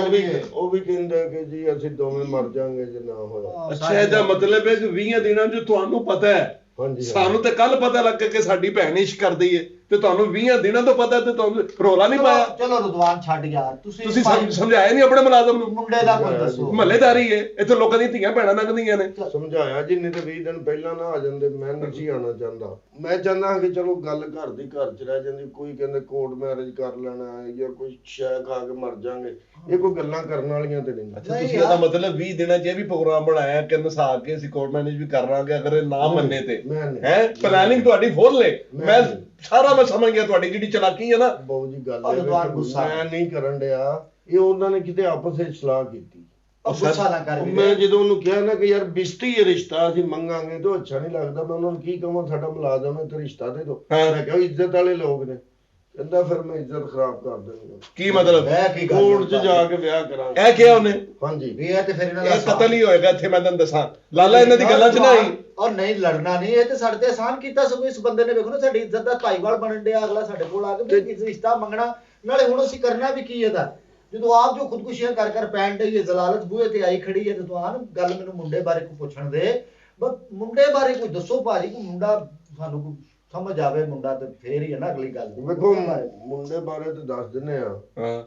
ਉਹ ਵੀ ਕਹਿੰਦਾ ਕਿ ਜੀ ਅਸੀਂ ਦੋਵੇਂ ਮਰ ਜਾਵਾਂਗੇ ਜੇ ਨਾ ਹੋਇਆ। ਅੱਛਾ, ਇਹਦਾ ਮਤਲਬ ਹੈ ਕਿ 20 ਦਿਨਾਂ 'ਚ ਤੁਹਾਨੂੰ ਪਤਾ ਹੈ, ਹਾਂਜੀ ਸਾਨੂੰ ਤੇ ਕੱਲ ਪਤਾ ਲੱਗਾ ਕਿ ਸਾਡੀ ਭੈਣ ਇਸ਼ਕ ਕਰਦੀ ਹੈ, ਤੇ ਤੁਹਾਨੂੰ 20 ਦਿਨਾਂ ਤੋਂ ਪਤਾ, ਤੇ ਤੁਹਾਨੂੰ ਰੋਲਾ ਨਹੀਂ ਪਾਇਆ? ਚਲੋ ਰੁਦਵਾਨ ਛੱਡ ਯਾਰ, ਤੁਸੀਂ ਸਮਝਾਇਆ ਨਹੀਂ ਆਪਣੇ ਮੁਲਾਜ਼ਮ ਨੂੰ? ਮੁੰਡੇ ਦਾ ਕੋਈ ਦੱਸੋ। ਮਹੱਲੇਦਾਰੀ ਹੈ, ਇੱਥੇ ਲੋਕਾਂ ਦੀਆਂ ਧੀਆਂ ਭੈਣਾਂ ਲੰਘਦੀਆਂ ਨੇ। ਸਮਝਾਇਆ ਜੀ, ਨਹੀਂ ਤੇ 20 ਦਿਨ ਪਹਿਲਾਂ ਨਾ ਆ ਜਾਂਦੇ, ਮੈਂ ਨਹੀਂ ਆਉਣਾ ਚਾਹੁੰਦਾ। ਮੈਂ ਚਾਹੁੰਦਾ ਕਿ ਚਲੋ ਗੱਲ ਘਰ ਦੀ ਘਰ 'ਚ ਰਹਿ ਜਾਂਦੀ। ਕੋਈ ਕਹਿੰਦੇ ਕੋਰਟ ਮੈਰਿਜ ਕਰ ਲੈਣਾ ਹੈ, ਜਾਂ ਕੋਈ ਸ਼ੈ ਖਾ ਕੇ ਮਰ ਜਾਾਂਗੇ, ਇਹ ਕੋਈ ਗੱਲਾਂ ਕਰਨ ਵਾਲੀਆਂ ਤੇ ਨਹੀਂ। ਅੱਛਾ, ਤੁਸੀਂ ਇਹਦਾ ਮਤਲਬ 20 ਦਿਨਾਂ 'ਚ ਇਹ ਵੀ ਪ੍ਰੋਗਰਾਮ ਬਣਾਇਆ ਕਿ ਨਸਾ ਕੇ ਅਸੀਂ ਕੋਰਟ ਮੈਰਿਜ ਵੀ ਕਰ ਲਾਂਗੇ ਅਗਰ ਇਹ ਨਾ ਮੰਨੇ ਤੇ? ਹੈ ਪਲੈਨਿੰਗ ਤੁਹਾਡੀ ਫੁੱਲ ਹੈ। ਮੈਂ ਸਮਝ ਗਿਆ ਤੁਹਾਡੀ ਜਿਹੜੀ ਚਲਾਕੀ ਹੈ ਨਾ। ਬਹੁਤ ਜੀ ਗੱਲ ਮੈਂ ਨਹੀਂ ਕਰਨ ਡਿਆ, ਇਹ ਉਹਨਾਂ ਨੇ ਕਿਤੇ ਆਪਸ ਵਿੱਚ ਸਲਾਹ ਕੀਤੀ। ਉਹ ਗੁੱਸਾ ਨਾ ਕਰ ਵੀਰੇ। ਮੈਂ ਜਦੋਂ ਉਹਨੂੰ ਕਿਹਾ ਨਾ ਕਿ ਯਾਰ ਬਿਸਤੀ ਹੈ ਰਿਸ਼ਤਾ ਅਸੀਂ ਮੰਗਾਂਗੇ ਤਾਂ ਅੱਛਾ ਨਹੀਂ ਲੱਗਦਾ, ਮੈਂ ਉਹਨਾਂ ਨੂੰ ਕੀ ਕਹਾਂ ਸਾਡਾ ਮੁਲਾਜ਼ਮ ਹੈ ਤੇ ਰਿਸ਼ਤਾ ਦੇ ਦਿਓ। ਮੈਂ ਕਿਹਾ ਇੱਜ਼ਤ ਵਾਲੇ ਲੋਕ ਨੇ, ਕਹਿੰਦਾ ਫਿਰ ਮੈਂ ਇੱਜ਼ਤ ਖਰਾਬ ਕਰ ਦੇਣੀ। ਕੀ ਮਤਲਬ? ਇਹ ਕੀ ਗੱਲ ਕੋਰਟ 'ਚ ਜਾ ਕੇ ਵਿਆਹ ਕਰਾਂਗੇ। ਇਹ ਕਿਹਾ ਉਹਨੇ? ਹਾਂਜੀ ਵੀ ਇਹ ਤੇ ਫਿਰ ਇਹਨਾਂ ਦਾ ਇਹ ਕਤਲ ਹੀ ਹੋਏਗਾ ਇੱਥੇ, ਮੈਂ ਤੁਹਾਨੂੰ ਦੱਸਾਂ। ਲਾਲਾ ਇਹਨਾਂ ਦੀ ਗੱਲਾਂ 'ਚ ਨਾ ਆਈ। ਔਰ ਨਹੀਂ ਲੜਨਾ ਨਹੀਂ, ਇਹ ਤੇ ਸਾਡੇ ਤੇ ਆਸਾਨ ਕੀਤਾ। ਸਗੋਂ ਇਸ ਬੰਦੇ ਨੇ ਵੇਖੋ ਨਾ ਸਾਡੀ ਇੱਜ਼ਤ ਦਾ ਭਾਈਵਾਲ ਬਣਨ ਡਿਆ, ਅਗਲਾ ਸਾਡੇ ਕੋਲ ਆ ਕੇ ਵੀ ਰਿਸ਼ਤਾ ਮੰਗਣਾ। ਨਾਲੇ ਹੁਣ ਅਸੀਂ ਕਰਨਾ ਵੀ ਕੀ ਇਹਦਾ, ਜਦੋਂ ਆਪ ਜੋ ਖੁਦਕੁਸ਼ੀਆਂ ਕਰ ਕਰ ਪੈਣ ਡਈ ਹੈ, ਜ਼ਲਾਲਤ ਬੂਹੇ ਤੇ ਆਈ ਖੜੀ ਹੈ, ਤੇ ਤੂੰ ਆਹ ਗੱਲ ਮੈਨੂੰ ਮੁੰਡੇ ਬਾਰੇ ਕੋਈ ਪੁੱਛਣ ਦੇ। ਬਸ ਮੁੰਡੇ ਬਾਰੇ ਕੋਈ ਦੱਸੋ ਭਾਜੀ, ਕੋਈ ਮੁੰਡਾ ਸਾਨੂੰ ਕੋਈ ਸਮਝ ਆਵੇ ਮੁੰਡਾ, ਤੇ ਫੇਰ ਹੀ ਹੈ ਨਾ ਅਗਲੀ ਗੱਲ। ਵੇਖੋ ਮੁੰਡੇ ਬਾਰੇ ਤਾਂ ਦੱਸ ਦਿੰਨੇ ਆ। ਹਾਂ,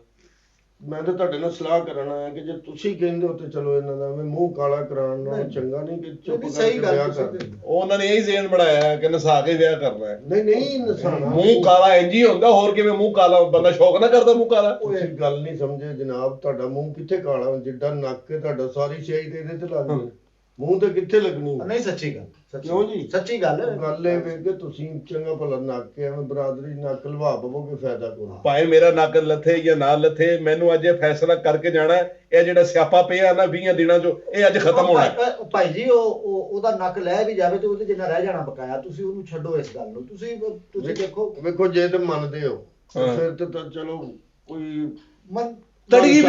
ਮੈਂ ਤਾਂ ਤੁਹਾਡੇ ਨਾਲ ਸਲਾਹ ਕਰਨ ਆਇਆ ਕਿ ਜੇ ਤੁਸੀਂ ਕਹਿੰਦੇ ਹੋ ਤੇ ਚਲੋ ਇਹਨਾਂ ਦਾ ਮੈਂ ਮੂੰਹ ਕਾਲਾ ਕਰਾਉਣ ਨਾਲ ਚੰਗਾ ਨਹੀਂ ਕਿ ਚੁੱਪ ਨਹੀਂ, ਕਰਕੇ ਸਹੀ ਗੱਲ ਵਿਆਹ ਤੁਸੀਂ ਕਰ ਦਿਓ। ਉਹਨਾਂ ਨੇ ਇਹੀ ਜ਼ੇਨ ਬਣਾਇਆ ਕਿ ਨਸਾ ਕੇ ਵਿਆਹ ਕਰਨਾ ਹੈ। ਨਹੀਂ ਨਸਾਣਾ ਮੂੰਹ ਕਾਲਾ ਇੰਜ ਹੀ ਹੁੰਦਾ, ਹੋਰ ਕਿਵੇਂ ਮੂੰਹ ਕਾਲਾ? ਬੰਦਾ ਸ਼ੌਕ ਨਾ ਕਰਦਾ ਮੂੰਹ ਕਾਲਾ? ਤੁਸੀਂ ਗੱਲ ਨਹੀਂ ਸਮਝੇ ਜਨਾਬ, ਤੁਹਾਡਾ ਮੂੰਹ ਕਿੱਥੇ ਕਾਲਾ, ਜਿੱਡਾ ਨੱਕ ਹੈ ਤੁਹਾਡਾ, ਸਾਰੀ ਸਿਆਹੀ ਤੇ ਇਹਦੇ ਤੇ ਲੱਗ ਗਈ, ਮੂੰਹ ਤੇ ਕਿੱਥੇ ਲੱਗਣੀ? ਨਹੀਂ ਸੱਚੀ ਗੱਲ, ਕਿਉਂ ਜੀ? ਸੱਚੀ ਗੱਲ ਗੱਲ ਇਹ ਵੇ ਕਿ ਤੁਸੀਂ ਚੰਗਾ ਭਲਾ ਨੱਕ ਐਵੇਂ ਬਰਾਦਰੀ ਨੱਕ ਲਵਾ ਪਵੋਗੇ, ਫਾਇਦਾ ਕੋਈ। ਭਾਵੇਂ ਮੇਰਾ ਨੱਕ ਲੱਥੇ ਜਾਂ ਨਾ ਲੱਥੇ, ਮੈਨੂੰ ਅੱਜ ਇਹ ਫੈਸਲਾ ਕਰਕੇ ਜਾਣਾ ਹੈ। ਇਹ ਜਿਹੜਾ ਸਿਆਪਾ ਪਿਆ ਨਾ 20 ਦਿਨਾਂ 'ਚ, ਇਹ ਅੱਜ ਖਤਮ ਹੋਣਾ ਹੈ। ਭਾਈ ਜੀ ਉਹਦਾ ਨੱਕ ਲੈ ਵੀ ਜਾਵੇ ਤੇ ਉਹਦੇ ਜਿੰਨਾ ਰਹਿ ਜਾਣਾ ਬਕਾਇਆ, ਤੁਸੀਂ ਉਹਨੂੰ ਛੱਡੋ ਇਸ ਗੱਲ ਨੂੰ। ਤੁਸੀਂ ਵੇਖੋ ਜੇ ਤੇ ਮੰਨਦੇ ਹੋ ਹਾਂ। ਫਿਰ ਤਾਂ ਚਲੋ ਕੋਈ ਤੜੀ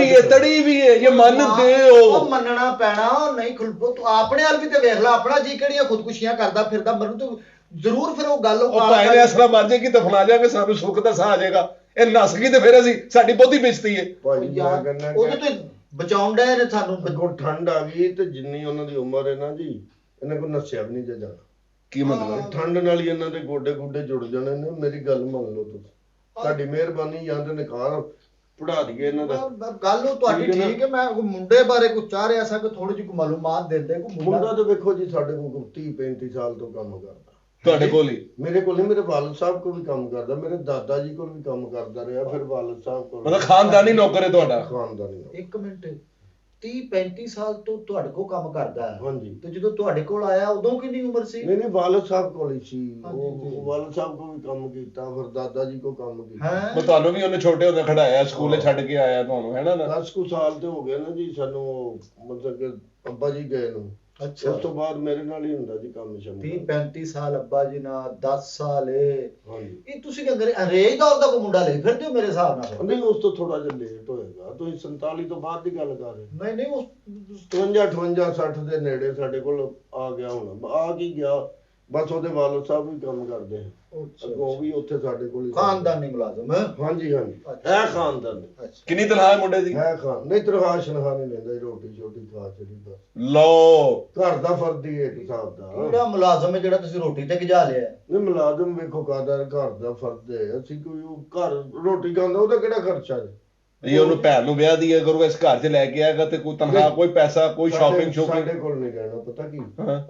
ਵੀ ਹੈ ਜੇ ਮੰਨਦੇ ਹੋ। ਉਹ ਮੰਨਣਾ ਪੈਣਾ, ਉਹ ਨਹੀਂ ਖੁੱਲੋ। ਤੂੰ ਆਪਣੇ ਹਾਲ ਵੀ ਤੇ ਵੇਖ ਲੈ, ਆਪਣਾ ਜੀ ਕਿਹੜੀਆਂ ਖੁਦਕੁਸ਼ੀਆਂ ਕਰਦਾ ਫਿਰਦਾ, ਮੈਨੂੰ ਤੂੰ ਜ਼ਰੂਰ ਫਿਰ ਉਹ ਗੱਲ ਉਹ ਭਾਈ ਨੇ ਅਸਲਾ ਮਰ ਜਾਏਗੀ, ਦਫਨਾ ਜਾਗੇ, ਸਾਨੂੰ ਸੁੱਖ ਦਾ ਸਾਹ ਆ ਜਾਏਗਾ। ਇਹ ਨਸ ਗਈ ਤੇ ਫਿਰ ਅਸੀਂ ਸਾਡੀ ਬਹੁਤੀ ਬੇਇੱਜ਼ਤੀ ਹੈ। ਭਾਜੀ ਮੈਂ ਕਹਿੰਦਾ ਉਹਦੇ ਤੋਂ ਬਚਾਉਣ ਡਏ ਨੇ ਸਾਨੂੰ। ਕੋ ਠੰਡ ਆ ਗਈ ਤੇ ਜਿੰਨੀ ਉਹਨਾਂ ਦੀ ਉਮਰ ਹੈ ਨਾ ਜੀ, ਇਹਨਾਂ ਕੋਲ ਨਸਿਆ ਵੀ ਨਹੀਂ ਜਾਣਾ। ਕੀ ਮਤਲਬ? ਠੰਡ ਨਾਲ ਹੀ ਇਹਨਾਂ ਦੇ ਗੋਡੇ ਜੁੜ ਜਾਣੇ ਨੇ। ਮੇਰੀ ਗੱਲ ਮੰਨ ਲਓ ਤੁਸੀਂ, ਤੁਹਾਡੀ ਮਿਹਰਬਾਨੀ, ਜਾਂ ਤੇ ਨਿਕਾਹ ਪੜਾ ਦਈਏ ਇਹਨਾਂ ਦਾ। ਗੱਲ ਉਹ ਤੁਹਾਡੀ ਠੀਕ ਹੈ। ਮੈਂ ਮੁੰਡੇ ਬਾਰੇ ਕੁਝ ਚਾਹ ਰਿਹਾ ਸਾਂ ਕਿ ਥੋੜੀ ਜਿਹੀ ਮਾਲੂਮਾਤ ਦੇ ਦੇ। ਕੋਈ ਮੁੰਡਾ ਤਾਂ ਵੇਖੋ ਜੀ ਸਾਡੇ ਕੋਲ 30-35 ਸਾਲ ਤੋਂ ਕੰਮ ਕਰਦਾ। ਤੁਹਾਡੇ ਕੋਲ ਹੀ? ਮੇਰੇ ਕੋਲ ਨਹੀਂ, ਮੇਰੇ ਵਾਲਦ ਸਾਹਿਬ ਕੋਲ ਵੀ ਕੰਮ ਕਰਦਾ, ਮੇਰੇ ਦਾਦਾ ਜੀ ਕੋਲ ਵੀ ਕੰਮ ਕਰਦਾ ਰਿਹਾ, ਫਿਰ ਵਾਲਦ ਸਾਹਿਬ ਕੋਲ। ਮਤਲਬ ਖਾਨਦਾਨੀ ਨੌਕਰ ਹੈ ਤੁਹਾਡਾ? ਖਾਨਦਾਨੀ। ਇੱਕ ਮਿੰਟ, 30-35 ਸਾਲ ਤੋਂ ਤੁਹਾਡੇ ਕੋਲ ਕੰਮ ਕਰਦਾ ਹੈ? ਹਾਂਜੀ। ਤੇ ਜਦੋਂ ਤੁਹਾਡੇ ਕੋਲ ਆਇਆ ਉਦੋਂ ਕਿੰਨੀ ਉਮਰ ਸੀ? ਨਹੀਂ ਵਾਲਦ ਸਾਹਿਬ ਕੋਲ ਹੀ ਸੀ। ਹਾਂਜੀ। ਉਹ ਵਾਲਦ ਸਾਹਿਬ ਕੋਲ ਵੀ ਕੰਮ ਕੀਤਾ, ਫਿਰ ਦਾਦਾ ਜੀ ਕੋਲ ਕੰਮ ਕੀਤਾ। ਮੈਂ ਤੁਹਾਨੂੰ ਵੀ ਉਹਨੇ ਛੋਟੇ ਹੁੰਦੇ ਖੜਾਇਆ, ਸਕੂਲੇ ਛੱਡ ਕੇ ਆਇਆ ਤੁਹਾਨੂੰ, ਹੈ ਨਾ? 10 ਕੁ ਸਾਲ ਤੇ ਹੋ ਗਏ ਨਾ ਜੀ ਸਾਨੂੰ, ਮਤਲਬ ਕਿ ਅੱਬਾ ਜੀ ਗਏ ਨੂੰ। ਅੱਛਾ। ਉਸ ਤੋਂ ਬਾਅਦ ਮੇਰੇ ਨਾਲ ਹੀ ਹੁੰਦਾ ਜੀ ਕੰਮ ਸ਼ਮ। 30-35 ਸਾਲ ਅੱਬਾ ਜੀ ਨਾਲ, 10 ਸਾਲ ਇਹ। ਹਾਂਜੀ। ਇਹ ਤੁਸੀਂ ਕੀ ਅੰਗਰੇਜ਼ ਦੌਰ ਦਾ ਕੋਈ ਮੁੰਡਾ ਲੈ ਫਿਰਦੇ ਹੋ ਮੇਰੇ ਹਿਸਾਬ ਨਾਲ? ਨਹੀਂ ਉਸ ਤੋਂ ਥੋੜਾ ਜਿਹਾ ਲੇਟ ਹੋਏਗਾ। ਤੁਸੀਂ 47 ਤੋਂ ਬਾਅਦ ਦੀ ਗੱਲ ਕਰ ਰਹੇ? ਨਹੀਂ ਨਹੀਂ, 53, 58, 60 ਦੇ ਨੇੜੇ ਸਾਡੇ ਕੋਲ ਆ ਗਿਆ ਹੁਣ। ਆ ਕੀ ਗਿਆ, ਬਸ ਉਹਦੇ ਵਾਲਦ ਸਾਹਿਬ ਵੀ ਕੰਮ ਕਰਦੇ ਹੈ, ਉਹ ਵੀ ਉੱਥੇ ਸਾਡੇ ਕੋਲ ਹੀ ਖਾਨਦਾਨੀ ਮੁਲਾਜ਼ਮ ਹੈ? ਹਾਂਜੀ ਹੈ ਖਾਨਦਾਨੀ। ਕਿੰਨੀ ਤਨਖਾਹ ਹੈ ਮੁੰਡੇ ਦੀ? ਹੈ ਖਾਨ ਨਹੀਂ, ਤਨਖਾਹ ਸ਼ਨਖਾਹ ਨਹੀਂ ਲੈਂਦਾ, ਰੋਟੀ ਛੋਟੀ ਖਾ ਚੜੀ ਬਸ। ਲਓ, ਘਰ ਦਾ ਫਰਦੀ ਹੈ ਹਿਸਾਬ ਦਾ। ਕਿਹੜਾ ਮੁਲਾਜ਼ਮ ਹੈ ਜਿਹੜਾ ਤੁਸੀਂ ਰੋਟੀ ਤੇ ਗਿਜਾ ਲਿਆ? ਨਹੀਂ ਮੁਲਾਜ਼ਮ ਵੇਖੋ ਕਾਦਰ ਘਰ ਦਾ ਫਰਜ਼ ਹੈ। ਅਸੀਂ ਕੋਈ ਉਹ ਘਰ ਰੋਟੀ ਖਾਂਦਾ, ਉਹਦਾ ਕਿਹੜਾ ਖਰਚਾ ਹੈ? ਇਹ ਉਹਨੂੰ ਭੈਣ ਨੂੰ ਵਿਆਹ ਦੀ ਕਰੂਗਾ, ਇਸ ਘਰ 'ਚ ਲੈ ਕੇ ਆਏਗਾ ਤੇ ਕੋਈ ਤਨਖਾਹ, ਕੋਈ ਪੈਸਾ, ਕੋਈ ਸ਼ਾਪਿੰਗ ਸਾਡੇ ਕੋਲ ਨਹੀਂ ਰਹਿਣਾ। ਪਤਾ ਕੀ,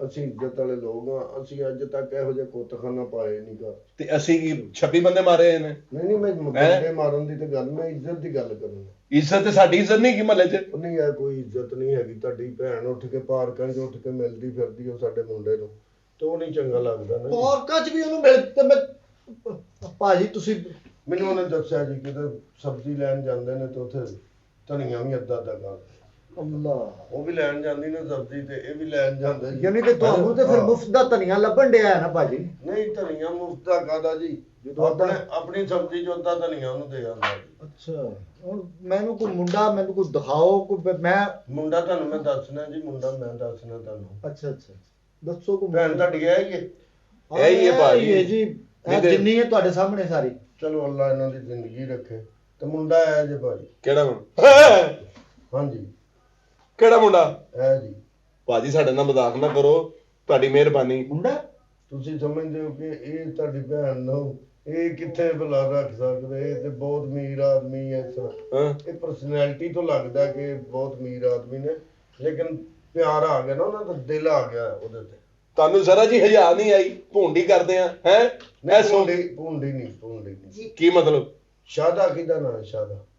ਅਸੀਂ ਇੱਜ਼ਤ ਵਾਲੇ ਲੋਕ ਆ। ਅਸੀਂ ਅੱਜ ਤੱਕ ਇਹੋ ਜਿਹਾ ਕੁੱਤਖਾਨਾ ਪਾਏ ਨਹੀਂ ਘਰ। ਤੇ ਅਸੀਂ ਕੀ 26 ਬੰਦੇ ਮਾਰੇ ਨੇ? ਨਹੀਂ ਮੈਂ ਬੰਦੇ ਮਾਰਨ ਦੀ ਤੇ ਗੱਲ, ਮੈਂ ਇੱਜ਼ਤ ਦੀ ਗੱਲ ਕਰੂੰਗਾ। ਇੱਜ਼ਤ ਤੇ ਸਾਡੀ ਇੱਜ਼ਤ ਨਹੀਂ ਕਿ ਮਹੱਲੇ 'ਚ? ਨਹੀਂ ਹੈ ਕੋਈ ਇੱਜ਼ਤ ਨਹੀਂ ਹੈਗੀ। ਤੁਹਾਡੀ ਭੈਣ ਉੱਠ ਕੇ ਪਾਰਕਾਂ 'ਚ ਉੱਠ ਕੇ ਮਿਲਦੀ ਫਿਰਦੀ ਉਹ ਸਾਡੇ ਮੁੰਡੇ ਨੂੰ, ਤੇ ਉਹ ਨਹੀਂ ਚੰਗਾ ਲੱਗਦਾ ਨਾ। ਪਾਰਕਾਂ 'ਚ ਵੀ ਉਹਨੂੰ ਮਿਲ ਤੇ ਮੈਂ ਭਾਜੀ ਤੁਸੀਂ ਮੈਨੂੰ ਉਹਨੇ ਦੱਸਿਆ ਜੀ ਕਿ ਸਬਜ਼ੀ ਲੈਣ ਜਾਂਦੇ ਨੇ ਤੇ ਉੱਥੇ ਧਨੀਆ ਵੀ ਅੱਧਾ ਕਰ, ਅੱਲਾ, ਉਹ ਵੀ ਲੈਣ ਜਾਂਦੀ ਨੇ ਸਬਜ਼ੀ ਤੇ ਇਹ ਵੀ ਲੈਣ ਜਾਂਦੇ ਜੀ। ਯਾਨੀ ਕਿ ਤੁਹਾਨੂੰ ਤੇ ਫਿਰ ਮੁਫਤ ਦਾ ਧਨੀਆ ਲੱਭਣ ਡਿਆ ਹੈ ਨਾ ਭਾਜੀ? ਨਹੀਂ ਧਨੀਆ ਮੁਫਤ ਦਾ ਕਾਹਦਾ ਜੀ, ਜਦੋਂ ਆਪਣੀ ਸਬਜ਼ੀ ਚੋਂ ਅੱਧਾ ਧਨੀਆ ਉਹਨੂੰ ਦੇ ਜਾਂਦਾ ਜੀ। ਅੱਛਾ, ਹੁਣ ਮੈਨੂੰ ਕੋਈ ਮੁੰਡਾ ਮੈਨੂੰ ਕੋਈ ਦਿਖਾਓ, ਕੋਈ ਮੈਂ ਮੁੰਡਾ ਤੁਹਾਨੂੰ ਮੈਂ ਦੱਸਣਾ ਜੀ, ਮੁੰਡਾ ਮੈਂ ਦੱਸਣਾ ਤੁਹਾਨੂੰ। ਅੱਛਾ ਦੱਸੋ ਕੋਈ ਭੈਣ ਤੁਹਾਡੀ ਹੈ ਹੀ ਹੈ? ਇਹ ਹੀ ਹੈ ਭਾਜੀ। ਇਹ ਜੀ ਜਿੰਨੀ ਹੈ ਤੁਹਾਡੇ ਸਾਹਮਣੇ ਸਾਰੀ। ਚਲੋ ਅੱਲਾ ਇਹਨਾਂ ਦੀ ਜ਼ਿੰਦਗੀ ਰੱਖੇ। ਤੇ ਮੁੰਡਾ ਹੈ ਜੇ ਭਾਜੀ। ਕਿਹੜਾ ਮੁੰਡਾ? ਹਾਂਜੀ ਕਿਹੜਾ ਮੁੰਡਾ ਹੈ ਜੀ? ਭਾਜੀ ਸਾਡੇ ਨਾਲ ਮਜ਼ਾਕ ਨਾ ਕਰੋ, ਤੁਹਾਡੀ ਮਿਹਰਬਾਨੀ। ਮੁੰਡਾ ਤੁਸੀਂ ਸਮਝਦੇ ਹੋ ਕਿ ਇਹ ਤੁਹਾਡੀ ਭੈਣ ਨੂੰ ਇਹ ਕਿੱਥੇ ਭਲਾ ਰੱਖ ਸਕਦੇ? ਇਹ ਤੇ ਬਹੁਤ ਅਮੀਰ ਆਦਮੀ ਹੈ। ਇਹ ਪਰਸਨੈਲਿਟੀ ਤੋਂ ਲੱਗਦਾ ਕਿ ਬਹੁਤ ਅਮੀਰ ਆਦਮੀ ਨੇ, ਲੇਕਿਨ ਪਿਆਰ ਆ ਗਿਆ ਨਾ, ਉਹਨਾਂ ਦਾ ਦਿਲ ਆ ਗਿਆ ਉਹਦੇ ਤੇ। ਤੁਹਾਨੂੰ ਜ਼ਰਾ ਜੀ ਹਯਾ ਨਹੀਂ ਆਈ? ਭੁੰਡੀ ਕਰਦੇ ਆ ਹੈ? ਭੁੰਡੀ ਨਹੀਂ। ਕੀ ਮਤਲਬ? ਸ਼ਾਦਾ ਕਿਹਦਾ ਨਾਂ ਹੈ?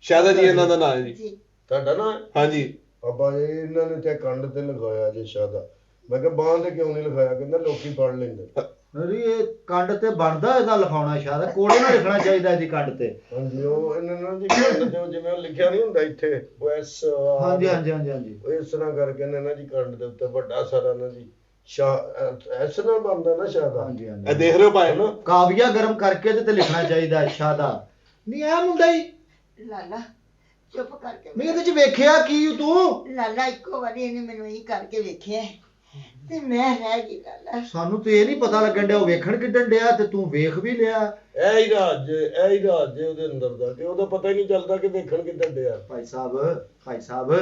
ਸ਼ਾਦਾ ਜੀ ਇਹਨਾਂ ਦਾ ਨਾਂ ਹੈ ਜੀ। ਤੁਹਾਡਾ ਨਾਂ? ਹਾਂਜੀ। ਅੱਬਾ ਇਹਨਾਂ ਨੇ ਤੇ ਕੰਡ ਤੇ ਲਗਾਇਆ ਜੇ ਸ਼ਾਦਾ। ਮੈਂ ਕਿਹਾ ਬਾਂਹ ਤੇ ਕਿਉਂ ਨਹੀਂ ਲਿਖਾਇਆ? ਕਹਿੰਦਾ ਲੋਕੀ ਪੜ ਲੈਂਦੇ। ਅਰੇ ਇਹ ਕੰਡ ਤੇ ਬਣਦਾ ਇਹਦਾ ਲਿਖਾਉਣਾ ਸ਼ਾਇਦ ਕੋੜੇ ਨਾਲ ਲਿਖਣਾ ਚਾਹੀਦਾ ਇਹਦੀ ਕੰਡ ਤੇ। ਹਾਂਜੀ ਉਹ ਇਹਨਾਂ ਨਾਲ ਜੀ ਕੰਡ ਤੇ ਜਿਵੇਂ ਉਹ ਲਿਖਿਆ ਨਹੀਂ ਹੁੰਦਾ ਇੱਥੇ OS ਹਾਂਜੀ ਹਾਂਜੀ ਹਾਂਜੀ ਹਾਂਜੀ ਉਹ ਇਸ ਤਰ੍ਹਾਂ ਕਰਕੇ ਇਹਨਾਂ ਜੀ ਕੰਡ ਦੇ ਉੱਤੇ ਵੱਡਾ ਸਾਰਾ ਨਾ ਜੀ ਇਸ ਨਾਲ ਬਣਦਾ ਨਾ ਸ਼ਾਦਾ। ਹਾਂਜੀ ਇਹ ਹਾਂਜੀ ਦੇਖ ਰਹੇ ਹੋ ਭਾਈ ਨਾ, ਕਾਵਿਆ ਗਰਮ ਕਰਕੇ ਤੇ ਲਿਖਣਾ ਚਾਹੀਦਾ ਸ਼ਾਦਾ। ਨਹੀਂ ਇਹ ਮੁੰਡਾ ਹੀ ਲਾਲਾ ਚੁੱਪ ਕਰਕੇ ਮੈਂ ਇਹਦੇ ਚ ਵੇਖਿਆ ਕੀ ਤੂੰ? ਲਾਲਾ ਇੱਕੋ ਵਾਰੀ ਇਹਨੇ ਮੈਨੂੰ ਇਹੀ ਕਰਕੇ ਵੇਖਿਆ ਤੇ ਮੈਂ ਰਹਿ ਗਈ ਲਾਲਾ। ਸਾਨੂੰ ਤੇ ਇਹ ਨਹੀਂ ਪਤਾ ਲੱਗਣ ਡਿਆ ਉਹ ਵੇਖਣ ਕਿੱਡਣ ਡਿਆ ਤੇ ਤੂੰ ਵੇਖ ਵੀ ਲਿਆ। ਇਹ ਹੀ ਰਾਜ ਜੇ ਉਹਦੇ ਅੰਦਰ ਦਾ ਕਿ ਉਹਦਾ ਪਤਾ ਹੀ ਨਹੀਂ ਚੱਲਦਾ ਕਿ ਵੇਖਣ ਕਿੱਦਾਂ ਡਿਆ। ਭਾਈ ਸਾਹਿਬ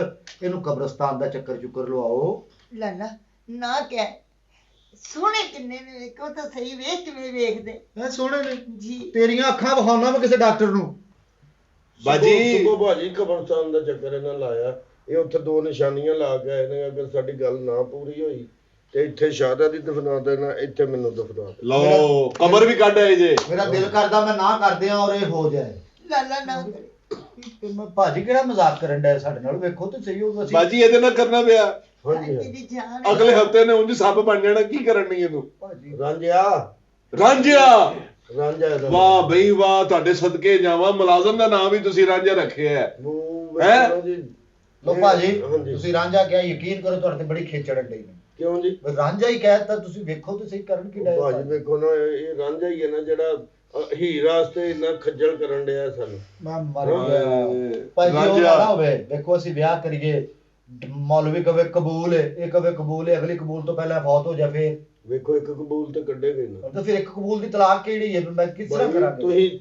ਇਹਨੂੰ ਕਬਰਸਤਾਨ ਦਾ ਚੱਕਰ ਚੁੱਕਰ ਲਵਾਓ। ਲਾਲਾ ਨਾ ਕਹਿ, ਸੋਹਣੇ ਕਿੰਨੇ ਨੇ ਵੇਖੋ ਤਾਂ ਸਹੀ, ਵੇਖ ਕਿਵੇਂ ਵੇਖਦੇ ਇਹ ਸੋਹਣੇ ਨੇ ਜੀ। ਤੇਰੀਆਂ ਅੱਖਾਂ ਵਿਖਾਉਣਾ ਮੈਂ ਕਿਸੇ ਡਾਕਟਰ ਨੂੰ। ਬਾਜੀ ਸੁਬੋ ਭਾਜੀ ਕਬਰਸਤਾਨ ਦਾ ਚੱਕਰ ਇਹਨਾਂ ਲਾਇਆ। ਇਹ ਉੱਥੇ 2 ਨਿਸ਼ਾਨੀਆਂ ਲਾ ਕੇ ਆਏ ਨੇ, ਅਗਰ ਸਾਡੀ ਗੱਲ ਨਾ ਪੂਰੀ ਹੋਈ ਤੇ ਇੱਥੇ ਸ਼ਾਦਾ ਦੀ ਦਫਨਾ ਦੇਣਾ, ਇੱਥੇ ਮੈਨੂੰ ਦਫਨਾ ਦੇ। ਲਓ ਕਬਰ ਵੀ ਕੱਢ ਆਏ ਜੇ। ਮੇਰਾ ਦਿਲ ਕਰਦਾ ਮੈਂ ਨਾ ਕਰਦੇ ਆ ਔਰ ਇਹ ਹੋ ਜਾਏ। ਲਾਲਾ ਨਾ ਕਰੇ। ਤੇ ਮੈਂ ਭਾਜੀ ਕਿਹੜਾ ਮਜ਼ਾਕ ਕਰਨ ਡਿਆ ਸਾਡੇ ਨਾਲ? ਵੇਖੋ ਤੇ ਸਹੀ ਹੋਊਗਾ। ਬਾਜੀ ਇਹਦੇ ਨਾਲ ਕਰਨਾ ਪਿਆ। ਹਾਂਜੀ ਇਹਦੀ ਜਾਨ ਹੈ। ਅਗਲੇ ਹਫਤੇ ਨੇ ਉਂਝ ਸੱਪ ਬਣ ਜਾਣਾ, ਕੀ ਕਰਨ ਨਹੀਂ ਇਹਨੂੰ? ਭਾਜੀ ਰਾਂਝਿਆ ਰਾਂਝਾ, ਇਹਦਾ ਵਾਹ ਬਈ ਵਾਹ, ਤੁਹਾਡੇ ਸਦਕੇ ਜਾਵਾਂ, ਮੁਲਾਜ਼ਮ ਦਾ ਨਾਮ ਵੀ ਤੁਸੀਂ ਰਾਂਝਾ ਰੱਖਿਆ ਹੈ। ਹੈਂ? ਜੀ ਲੋ ਭਾਜੀ ਹਾਂਜੀ। ਤੁਸੀਂ ਰਾਂਝਾ ਕਿਹਾ, ਯਕੀਨ ਕਰੋ ਤੁਹਾਡੇ ਤੇ ਬੜੀ ਖੇਚ ਚੜਨ ਡਈ ਨੇ। ਕਿਉਂ ਜੀ? ਰਾਂਝਾ ਹੀ ਕਹਿਤਾ, ਤੁਸੀਂ ਵੇਖੋ ਤੇ ਸਹੀ ਕਰਨ ਕੀ ਡਿਆ। ਭਾਜੀ ਵੇਖੋ ਨਾ, ਇਹ ਰਾਂਝਾ ਹੀ ਹੈ ਨਾ ਜਿਹੜਾ ਹੀਰ ਵਾਸਤੇ ਇੰਨਾ ਖੱਜਲ ਕਰਨ ਡਿਆ ਸਾਨੂੰ। ਮੈਂ ਮਰ ਗਿਆ ਭਾਜੀ। ਉਹ ਰਾਂਝਾ। ਨਾ ਹੋਵੇ, ਦੇਖੋ ਅਸੀਂ ਵਿਆਹ ਕਰੀਏ, ਮੌਲਵੀ ਕਵੇ ਕਬੂਲ ਹੈ, ਇਹ ਕਵੇ ਕਬੂਲ ਹੈ, ਅਗਲੀ ਕਬੂਲ ਤੋਂ ਪਹਿਲਾਂ ਫੌਤ ਹੋ ਜਾ, ਫੇਰ ਵੇਖੋ ਇੱਕ ਕਬੂਲ ਤੇ ਕੱਢੇ ਗਏ ਨਾ। ਤਾਂ ਫਿਰ ਇੱਕ ਕਬੂਲ ਦੀ ਤਲਾਕ ਕਿਹੜੀ ਹੈ? ਮੈਂ ਕਿਸ ਤਰ੍ਹਾਂ ਕਰਾਂਗਾ?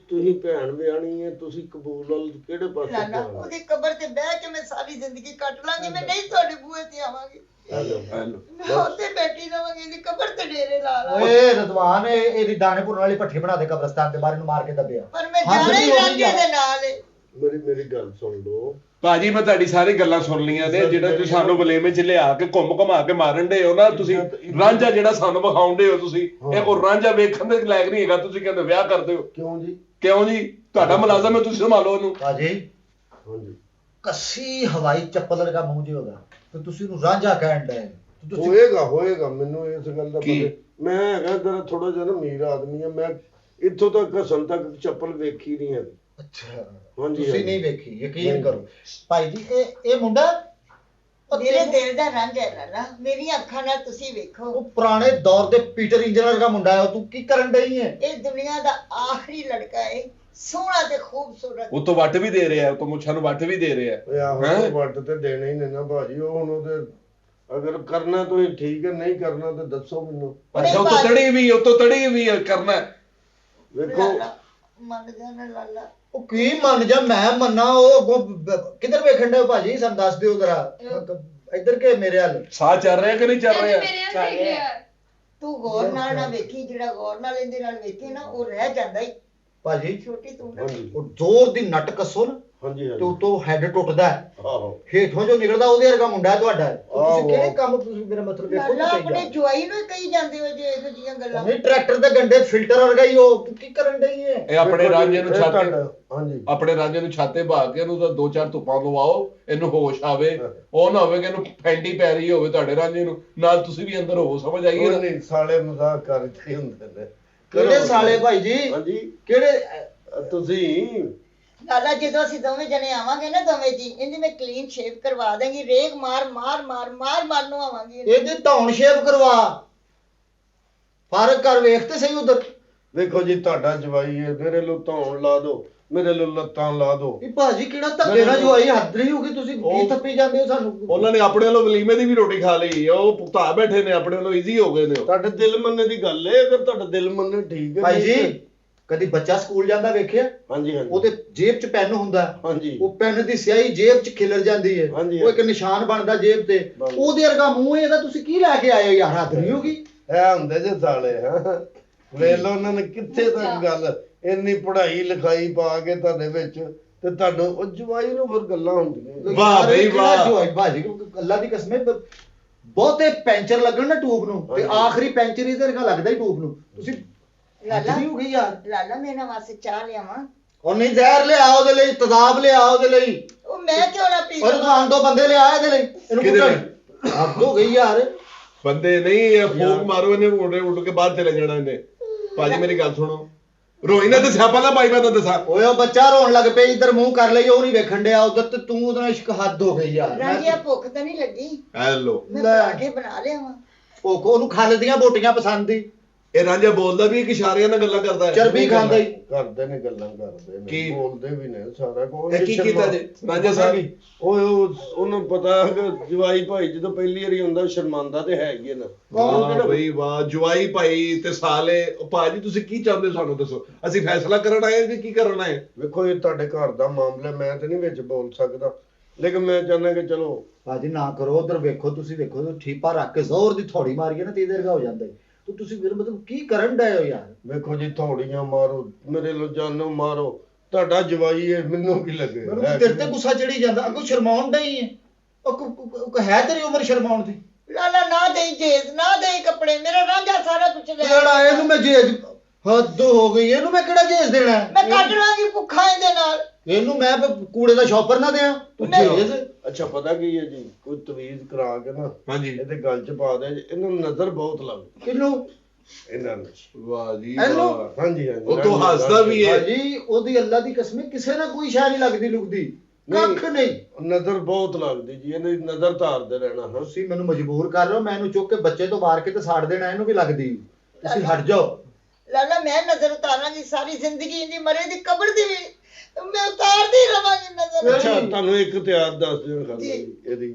ਤੁਸੀਂ ਭੈਣ ਵਿਆਹਣੀ ਹੈ, ਤੁਸੀਂ ਕਬੂਲ ਵੱਲ ਕਿਹੜੇ ਪਾਸੇ ਲਾਲਾ ਜਾਣਾ? ਉਹਦੀ ਕਬਰ ਤੇ ਬਹਿ ਕੇ ਮੈਂ ਸਾਰੀ ਜ਼ਿੰਦਗੀ ਕੱਟ ਲਾਂਗੀ। ਮੈਂ ਨਹੀਂ ਤੁਹਾਡੇ ਬੂਹੇ ਤੇ ਆਵਾਂਗੀ, ਹੈਲੋ। ਮੈਂ ਉੱਥੇ ਬੈਠੀ ਰਵਾਂਗੀ, ਇਹਦੀ ਕਬਰ ਤੇ ਡੇਰੇ ਲਾ ਲਾ। ਓਏ ਰਦਵਾਨ, ਇਹਦੀ ਦਾਣੇ ਭੁੰਨਣ ਵਾਲੀ ਭੱਠੀ ਬਣਾ ਦੇ ਕਬਰਸਤਾਨ ਤੇ, ਬਾਹਰ ਇਹਨੂੰ ਮਾਰ ਕੇ ਦੱਬਿਆ। ਪਰ ਮੈਂ ਹੱਦ ਜਾਣਾ ਨਹੀਂ ਹੀ ਹੋ ਗਈ ਰਾਂਝੇ ਯਾਰ। ਦੇ ਨਾਲ ਏ। ਮੇਰੀ ਗੱਲ ਸੁਣ ਲਓ। ਭਾਜੀ ਮੈਂ ਤੁਹਾਡੀ ਸਾਰੀ ਗੱਲਾਂ ਸੁਣ ਲਈਆਂ ਨੇ, ਜਿਹੜਾ ਤੁਸੀਂ ਸਾਨੂੰ ਬਲੇਮੇ ਚ ਲਿਆ ਕੇ ਘੁਮਾ ਕੇ ਮਾਰਨ ਦੇ ਹੋ ਨਾ ਤੁਸੀਂ। ਰਾਂਝਾ ਜਿਹੜਾ ਸਾਨੂੰ ਵਿਖਾਉਂਦੇ ਹੋ ਤੁਸੀਂ, ਇਹ ਕੋ ਰਾਂਝਾ ਵੇਖਣ ਦੇ ਲਾਇਕ ਨਹੀਂ ਹੈਗਾ। ਤੁਸੀਂ ਕਹਿੰਦੇ ਵਿਆਹ ਕਰਦੇ ਹੋ। ਕਿਉਂ ਜੀ? ਕਿਉਂ ਜੀ? ਤੁਹਾਡਾ ਮੁਲਾਜ਼ਮ ਹੈ, ਤੁਸੀਂ ਸੰਭਾਲੋ ਉਹਨੂੰ। ਭਾਜੀ ਹਾਂਜੀ ਕੱਸੀ ਹਵਾਈ ਚੱਪਲ ਲਗਾ ਮੂੰਹ ਜਿਹਾ ਉਹਦਾ, ਤੇ ਤੁਸੀਂ ਉਹਨੂੰ ਰਾਂਝਾ ਕਹਿਣ ਡਏ। ਤੁਸੀਂ ਹੋਏਗਾ ਮੈਨੂੰ ਇਸ ਗੱਲ ਦਾ ਕੀ? ਪਤਾ। ਮੈਂ ਹੈਗਾ ਜਰਾ ਥੋੜਾ ਜਿਹਾ ਨਾ ਅਮੀਰ ਆਦਮੀ ਆ, ਮੈਂ ਇੱਥੋਂ ਤੱਕ ਘਸਣ ਤੱਕ ਚੱਪਲ ਵੇਖੀ ਨਹੀਂ ਹੈ। ਅੱਛਾ ਹਾਂਜੀ, ਤੁਸੀਂ ਹਾਂਜੀ। ਨਹੀਂ ਵੇਖੀ, ਯਕੀਨ ਨਹੀਂ। ਕਰੋ ਭਾਈ ਜੀ। ਇਹ ਮੁੰਡਾ ਮੇਰੇ ਦਿਲ ਦਾ ਰੰਗ ਹੈ ਲਾਲਾ, ਮੇਰੀਆਂ ਅੱਖਾਂ ਨਾਲ ਤੁਸੀਂ ਵੇਖੋ। ਉਹ ਪੁਰਾਣੇ ਦੌਰ ਦੇ ਪੀਟਰ ਇੰਜੀਨੀਅਰ ਦਾ ਮੁੰਡਾ ਹੈ। ਤੂੰ ਕੀ ਕਰਨ ਡਈ ਹੈ? ਇਹ ਦੁਨੀਆ ਦਾ ਆਖਰੀ ਲੜਕਾ ਹੈ, ਸੋਹਣਾ ਤੇ ਖੂਬਸੂਰਤ। ਉਹ ਤੋਂ ਵੱਟ ਵੀ ਦੇ ਰਿਹਾ, ਉਹ ਤੋਂ ਮੁੱਛਾਂ ਨੂੰ ਵੱਟ ਵੀ ਦੇ ਰਿਹਾ। ਓਏ ਆਹੋ ਵੱਟ ਤੇ ਦੇਣੇ ਹੀ ਨੇ ਨਾ ਭਾਜੀ। ਉਹ ਹੁਣ ਉਹਦੇ ਅਗਰ ਕਰਨਾ ਤੁਸੀਂ ਠੀਕ ਹੈ, ਨਹੀਂ ਕਰਨਾ ਤਾਂ ਦੱਸੋ ਮੈਨੂੰ। ਅੱਛਾ ਉਹ ਤੋਂ ਤੜੀ ਵੀ, ਉਹ ਤੋਂ ਤੜੀ ਵੀ ਕਰਨਾ। ਵੇਖੋ ਲਾਲਾ ਮੰਨ ਜਾਣਾ ਲਾਲਾ। ਉਹ ਕੀ ਮੰਨ ਜਾ, ਮੈਂ ਮੰਨਾ। ਉਹ ਅੱਗੋਂ ਕਿੱਧਰ ਵੇਖਣ ਡਏ ਹੋ ਭਾਜੀ? ਸਾਨੂੰ ਦੱਸ ਦਿਓ ਜ਼ਰਾ। ਇੱਧਰ ਕੇ ਮੇਰੇ ਵੱਲ? ਸਾਹ ਚੱਲ ਰਿਹਾ ਕਿ ਨਹੀਂ ਚੱਲ ਰਿਹਾ? ਚੱਲ ਰਿਹਾ। ਤੂੰ ਗੌਰ ਨਾਲ ਨਾ ਵੇਖੀ, ਜਿਹੜਾ ਗੌਰ ਨਾਲ ਇਹਦੇ ਨਾਲ ਵੇਖੇ ਨਾ ਉਹ ਰਹਿ ਜਾਂਦਾ ਹੀ। ਭਾਜੀ ਛੋਟੀ ਤੂੰ ਨਾ ਹਾਂਜੀ ਉਹ ਜ਼ੋਰ ਦੀ ਨੱਟ ਕੱਸੋ ਨਾ, ਹਾਂਜੀ ਤੇ ਉਤੋਂ ਹੈਡ ਟੁੱਟਦਾ ਹੈ, ਆਹੋ ਹੇਠੋਂ ਜੋ ਨਿਕਲਦਾ ਉਹਦੇ ਵਰਗਾ ਮੁੰਡਾ ਹੈ ਤੁਹਾਡਾ। ਉਹ ਆਹੋ। ਤੁਸੀਂ ਕਿਹੜੇ ਕੰਮ, ਤੁਸੀਂ ਮੇਰਾ ਮਤਲਬ ਵੇਖੋ ਲਾਲਾ ਤਾਂ ਆਪਣੇ ਸਹੀ। ਜਵਾਈ ਨੂੰ ਹੀ ਕਹੀ ਜਾਂਦੇ ਹੋ ਜੇ ਇਹੋ ਜਿਹੀਆਂ ਗੱਲਾਂ। ਨਹੀਂ ਟਰੈਕਟਰ ਦੇ ਗੰਡੇ ਫਿਲਟਰ ਵਰਗਾ ਹੀ ਉਹ। ਤੂੰ ਕੀ ਕਰਨ ਡਈ ਹੈ? ਇਹ ਆਪਣੇ ਰਾਂਝੇ ਨੂੰ ਛਾਤੇ, ਹਾਂਜੀ ਆਪਣੇ ਰਾਂਝੇ ਨੂੰ ਛਾਤੇ ਬਾ ਕੇ ਇਹਨੂੰ ਤਾਂ 4 ਧੁੱਪਾਂ ਲਵਾਓ, ਇਹਨੂੰ ਹੋਸ਼ ਆਵੇ। ਉਹ ਨਾ ਹੋਵੇ ਕਿ ਇਹਨੂੰ ਫੈਂਟੀ ਪੈ ਰਹੀ ਹੋਵੇ ਤੁਹਾਡੇ ਰਾਂਝੇ ਨੂੰ, ਨਾਲ ਤੁਸੀਂ ਵੀ ਅੰਦਰ ਹੋ। ਸਮਝ ਆਈ ਨਾ? ਨਹੀਂ ਸਾਲੇ ਮਜ਼ਾਕ ਕਰਦੇ ਹੁੰਦੇ ਨੇ। ਕਿਹੜੇ ਸਾਲੇ ਭਾਈ ਜੀ? ਹਾਂਜੀ ਕਿਹੜੇ? ਤੁਸੀਂ ਲਾਲਾ ਜਦੋਂ ਅਸੀਂ ਦੋਵੇਂ ਜਣੇ ਆਵਾਂਗੇ ਨਾ, ਦੋਵੇਂ ਜੀ, ਇਹਦੀ ਮੈਂ ਕਲੀਨ ਸ਼ੇਵ ਕਰਵਾ ਦੇਂਗੀ। ਰੇਗ ਮਾਰ ਨੂੰ ਆਵਾਂਗੀ। ਇਹਦੀ ਧੌਣ ਸ਼ੇਵ ਕਰਵਾ, ਫਰਕ ਕਰ, ਵੇਖ ਤੇ ਸਹੀ ਉਧਰ। ਵੇਖੋ ਜੀ ਤੁਹਾਡਾ ਜਵਾਈ ਹੈ, ਮੇਰੇ ਲੋ ਧੌਣ ਲਾ ਦਿਓ, ਮੇਰੇ ਲੋ ਲੱਤਾਂ ਲਾ ਦਿਓ। ਇਹ ਭਾਜੀ ਕਿਹੜਾ ਧੱਕੇ ਨਾਲ ਜਵਾਈ? ਹੱਦ ਨਹੀਂ ਹੋ ਗਈ, ਤੁਸੀਂ ਕੀ ਥੱਪੀ ਜਾਂਦੇ ਹੋ ਸਾਨੂੰ? ਉਹਨਾਂ ਨੇ ਆਪਣੇ ਵੱਲੋਂ ਵਲੀਮੇ ਦੀ ਵੀ ਰੋਟੀ ਖਾ ਲਈ, ਉਹ ਭੁਗਤਾ ਬੈਠੇ ਨੇ, ਆਪਣੇ ਵੱਲੋਂ ਈਜ਼ੀ ਹੋ ਗਏ ਨੇ ਉਹ। ਤੁਹਾਡੇ ਦਿਲ ਮੰਨੇ ਦੀ ਗੱਲ ਹੈ, ਅਗਰ ਤੁਹਾਡਾ ਦਿਲ ਮੰਨੇ ਠੀਕ ਹੈ। ਭਾਈ ਨਹੀਂ ਜੀ ਕਦੀ ਬੱਚਾ ਸਕੂਲ ਜਾਂਦਾ ਵੇਖਿਆ? ਹਾਂਜੀ ਹਾਂਜੀ ਉਹਦੇ ਜੇਬ 'ਚ ਪੈਨ ਹੁੰਦਾ, ਹਾਂਜੀ ਉਹ ਪੈਨ ਦੀ ਸਿਆਹੀ ਜੇਬ 'ਚ ਖਿਲਰ ਜਾਂਦੀ ਹੈ, ਹਾਂਜੀ, ਉਹ ਇੱਕ ਨਿਸ਼ਾਨ ਬਣਦਾ ਜੇਬ ਤੇ। ਬਸ। ਉਹਦੇ ਵਰਗਾ ਮੂੰਹ ਇਹਦਾ, ਤੁਸੀਂ ਕੀ ਲੈ ਕੇ ਆਏ ਹੋ ਯਾਰ? ਹੱਦ ਨਹੀਂ ਹੋ ਗਈ? ਇਹ ਹੁੰਦੇ ਜੇ ਸਾਲੇ ਹਾਂ। ਵੇਖ ਲਓ ਉਹਨਾਂ ਨੇ ਕਿੱਥੇ ਤੱਕ ਗੱਲ, ਇੰਨੀ ਪੜ੍ਹਾਈ ਲਿਖਾਈ ਪਾ ਕੇ ਤੁਹਾਡੇ ਵਿੱਚ, ਤੇ ਤੁਹਾਨੂੰ ਉਹ ਜਵਾਈ ਨੂੰ ਫਿਰ ਗੱਲਾਂ ਹੁੰਦੀਆਂ। ਵਾਹ ਯਾਰ, ਇਹ ਬਈ ਕਿਹੜਾ ਵਾਹ। ਜਵਾਈ ਭਾਜੀ? ਅੱਲਾ ਦੀ ਕਸਮ ਹੈ, ਬਹੁਤੇ ਪੈਂਚਰ ਲੱਗਣ ਨਾ ਟੂਬ ਨੂੰ, ਤੇ ਹਾਂਜੀ। ਆਖਰੀ ਪੈਂਚਰ ਇਹਦੇ ਵਰਗਾ ਲੱਗਦਾ ਹੀ ਟੂਬ ਨੂੰ। ਤੁਸੀਂ ਲਾਲਾ ਹੱਦ ਨਹੀਂ ਹੋ ਗਈ ਯਾਰ? ਲਾਲਾ ਮੇਰੇ ਵਾਸਤੇ ਚਾਹ ਲਿਆਵਾਂ? ਉਹ ਨਹੀਂ, ਜ਼ਹਿਰ ਲਿਆ ਉਹਦੇ ਲਈ, ਤੇਜ਼ਾਬ ਲਿਆ ਉਹਦੇ ਲਈ, ਉਹ ਮੈਂ ਕਿਉਂ ਨਾ ਪੀ ਔਰ ਲਵਾਂ? ਦੁਕਾਨ ਤੋਂ ਬੰਦੇ ਲਿਆ ਇਹਦੇ ਲਈ। ਇਹਨੂੰ ਕਿਹਦੇ ਕੁੱਟਣ। ਹੱਦ ਹੋ ਗਈ ਯਾਰ। ਬੰਦੇ ਨਹੀਂ ਇਹ ਫੂਕ ਮਾਰੋ ਇਹਨੇ ਉੱਡ ਕੇ ਬਾਹਰ ਚਲੇ ਜਾਣਾ ਇਹਨੇ। ਭਾਜੀ ਮੇਰੀ ਗੱਲ ਸੁਣੋ, ਰੋਈ ਨਾ ਤੇ ਸਿਆਪਾ ਨਾ ਪਾਈ, ਮੈਂ ਤਾਂ ਦੱਸਾਂ। ਓਏ ਉਹ ਬੱਚਾ ਰੋਣ ਲੱਗ ਪਿਆ, ਇੱਧਰ ਮੂੰਹ ਕਰ ਲਈ, ਉਹ ਨਹੀਂ ਵੇਖਣ ਡਿਆ ਉਧਰ, ਤੇ ਤੂੰ ਉਹਦੇ ਨਾਲ ਇਸ਼ਕ ਹੱਦ ਹੋ ਗਈ ਯਾਰ। ਰਾਜੀਆ ਭੁੱਖ ਤਾਂ ਨਹੀਂ ਲੱਗੀ? ਹੈਲੋ, ਮੈਂ ਪਰਾਠੇ ਬਣਾ ਲਿਆ ਵਾਂ। ਭੁੱਖ ਉਹਨੂੰ ਖਲ ਦੀਆਂ ਬੋਟੀਆਂ ਪਸੰਦ ਹੀ। ਇਹ ਰਾਂਝਾ ਬੋਲਦਾ ਵੀ ਕਿ ਇਸ਼ਾਰਿਆਂ ਨਾਲ ਗੱਲਾਂ ਕਰਦਾ ਹੈ। ਚਰਬੀ ਖਾਂਦਾ ਹੀ। ਕਰਦੇ ਨੇ, ਗੱਲਾਂ ਕਰਦੇ ਨੇ, ਕੀ? ਬੋਲਦੇ ਵੀ ਨੇ ਸਾਰਾ ਕੁਝ। ਇਹ ਕੀ ਕੀਤਾ ਜੀ ਰਾਂਝਾ ਸਾਹਿਬ? ਉਹਨੂੰ ਪਤਾ ਹੈ ਕਿ ਜਵਾਈ ਭਾਈ ਜਦੋਂ ਪਹਿਲੀ ਵਾਰੀ ਹੁੰਦਾ ਸ਼ਰਮਾਂਦਾ ਤੇ ਹੈ ਹੀ ਹੈ ਨਾ। ਵਾਹ ਬਈ ਵਾਹ, ਜਵਾਈ ਭਾਈ ਤੇ ਸਾਲੇ। ਉਹ ਭਾਜੀ ਤੁਸੀਂ ਕੀ ਚਾਹੁੰਦੇ ਸਾਨੂੰ ਦੱਸੋ, ਅਸੀਂ ਫੈਸਲਾ ਕਰਨ ਆਏ ਕਿ ਕੀ ਕਰਨ ਆਏ? ਵੇਖੋ ਇਹ ਤੁਹਾਡੇ ਘਰ ਦਾ ਮਾਮਲਾ, ਮੈਂ ਤੇ ਨਹੀਂ ਵਿੱਚ ਬੋਲ ਸਕਦਾ, ਲੇਕਿਨ ਮੈਂ ਚਾਹੁੰਦਾ ਕਿ ਚਲੋ ਭਾਜੀ ਨਾ ਕਰੋ, ਉਧਰ ਵੇਖੋ, ਤੁਸੀਂ ਵੇਖੋ, ਠੀਪਾ ਰੱਖ ਕੇ ਜ਼ੋਰ ਦੀ ਥੋੜੀ ਮਾਰੀਏ ਨਾ ਤੇ ਇਹਦੇ ਵਰਗਾ ਹੋ ਜਾਂਦਾ। ਤੇ ਤੁਸੀਂ ਫਿਰ ਮਤਲਬ ਕੀ ਕਰਨ ਡਏ ਹੋ ਯਾਰ? ਵੇਖੋ ਜੀ, ਥੋੜੀਆਂ ਮਾਰੋ, ਮੇਰੇ ਲੋ ਜਾਨੋਂ ਮਾਰੋ, ਤੁਹਾਡਾ ਜਵਾਈ ਹੈ, ਮੈਨੂੰ ਕੀ ਲੱਗੇ। ਮੈਨੂੰ ਤੇਰੇ ਤੇ ਗੁੱਸਾ ਚੜੀ ਜਾਂਦਾ, ਅੱਗੋਂ ਸ਼ਰਮਾਉਣ ਡਈ ਹੈ। ਉਹ ਹੈ ਤੇਰੀ ਉਮਰ ਸ਼ਰਮਾਉਣ ਦੀ? ਲਾਲਾ ਨਾ ਦੇਈ ਜੇਜ਼, ਨਾ ਦੇਈ ਕੱਪੜੇ, ਮੇਰਾ ਰਾਂਝਾ ਸਾਰਾ ਕੁਝ ਲੈ ਜਿਹੜਾ ਇਹਨੂੰ ਮੈਂ ਜੇਜ, ਹੱਦ ਹੋ ਗਈ, ਇਹਨੂੰ ਮੈਂ ਕਿਹੜਾ ਜੇਜ ਦੇਣਾ? ਮੈਂ ਕੱਢ ਲਾਂਗੀ ਭੁੱਖਾ ਇਹਦੇ ਨਾਲ। ਇਹਨੂੰ ਮੈਂ ਕੂੜੇ ਦਾ ਸ਼ੌਪਰ ਨਾ ਦਿਆਂ, ਤੂੰ ਜੇਜ। ਅੱਛਾ ਪਤਾ ਕੀ ਹੈ ਜੀ, ਕੋਈ ਤਵੀਜ਼ ਕਰਾ ਕੇ ਨਾ ਹਾਂਜੀ ਇਹਦੇ ਗਲ ਚ ਪਾ ਦੇ, ਇਹਨੂੰ ਨਜ਼ਰ ਬਹੁਤ ਲੱਗਦੀ ਕਿਹਨੂੰ? ਇਹਨਾਂ ਨੂੰ। ਵਾਹ ਜੀ ਇਹਨੂੰ? ਵਾਹ। ਹਾਂਜੀ ਹਾਂਜੀ, ਉਹ ਤੋਂ ਹੱਸਦਾ ਵੀ ਹੈ। ਭਾਜੀ ਉਹਦੀ ਅੱਲਾ ਦੀ ਕਸਮ ਹੈ, ਕਿਸੇ ਨਾਲ ਕੋਈ ਸ਼ੈ ਨਹੀਂ ਲੱਗਦੀ ਲੁਕਦੀ, ਕੱਖ ਨਹੀਂ। ਨਜ਼ਰ ਬਹੁਤ ਲੱਗਦੀ ਜੀ, ਇਹਨੇ ਨਜ਼ਰ ਧਾਰਦੇ ਰਹਿਣਾ। ਹਾਂ ਤੁਸੀਂ ਮੈਨੂੰ ਮਜਬੂਰ ਕਰ ਰਹੇ ਹੋ, ਮੈਂ ਇਹਨੂੰ ਚੁੱਕ ਕੇ ਬੱਚੇ ਤੋਂ ਮਾਰ ਕੇ ਤੇ ਸਾੜ ਦੇਣਾ, ਇਹਨੂੰ ਵੀ ਲੱਗਦੀ। ਤੁਸੀਂ ਹਟ ਜਾਓ। ਲਾਲਾ ਮੈਂ ਨਜ਼ਰ ਉਤਾਰਾਂਗੀ ਸਾਰੀ ਜ਼ਿੰਦਗੀ, ਇਹਦੀ ਮਰੇ ਦੀ ਕਬਰ ਦੀ ਵੀ ਮੈਂ ਉਤਾਰਦੀ ਰਵਾਂਗੀ ਨਜ਼ਰ। ਅੱਛਾ ਤੁਹਾਨੂੰ ਇੱਕ ਇਤਿਹਾਸ ਦੱਸ ਦਿਓ ਖਾਲਾ ਜੀ। ਜੀ ਇਹਦੀ,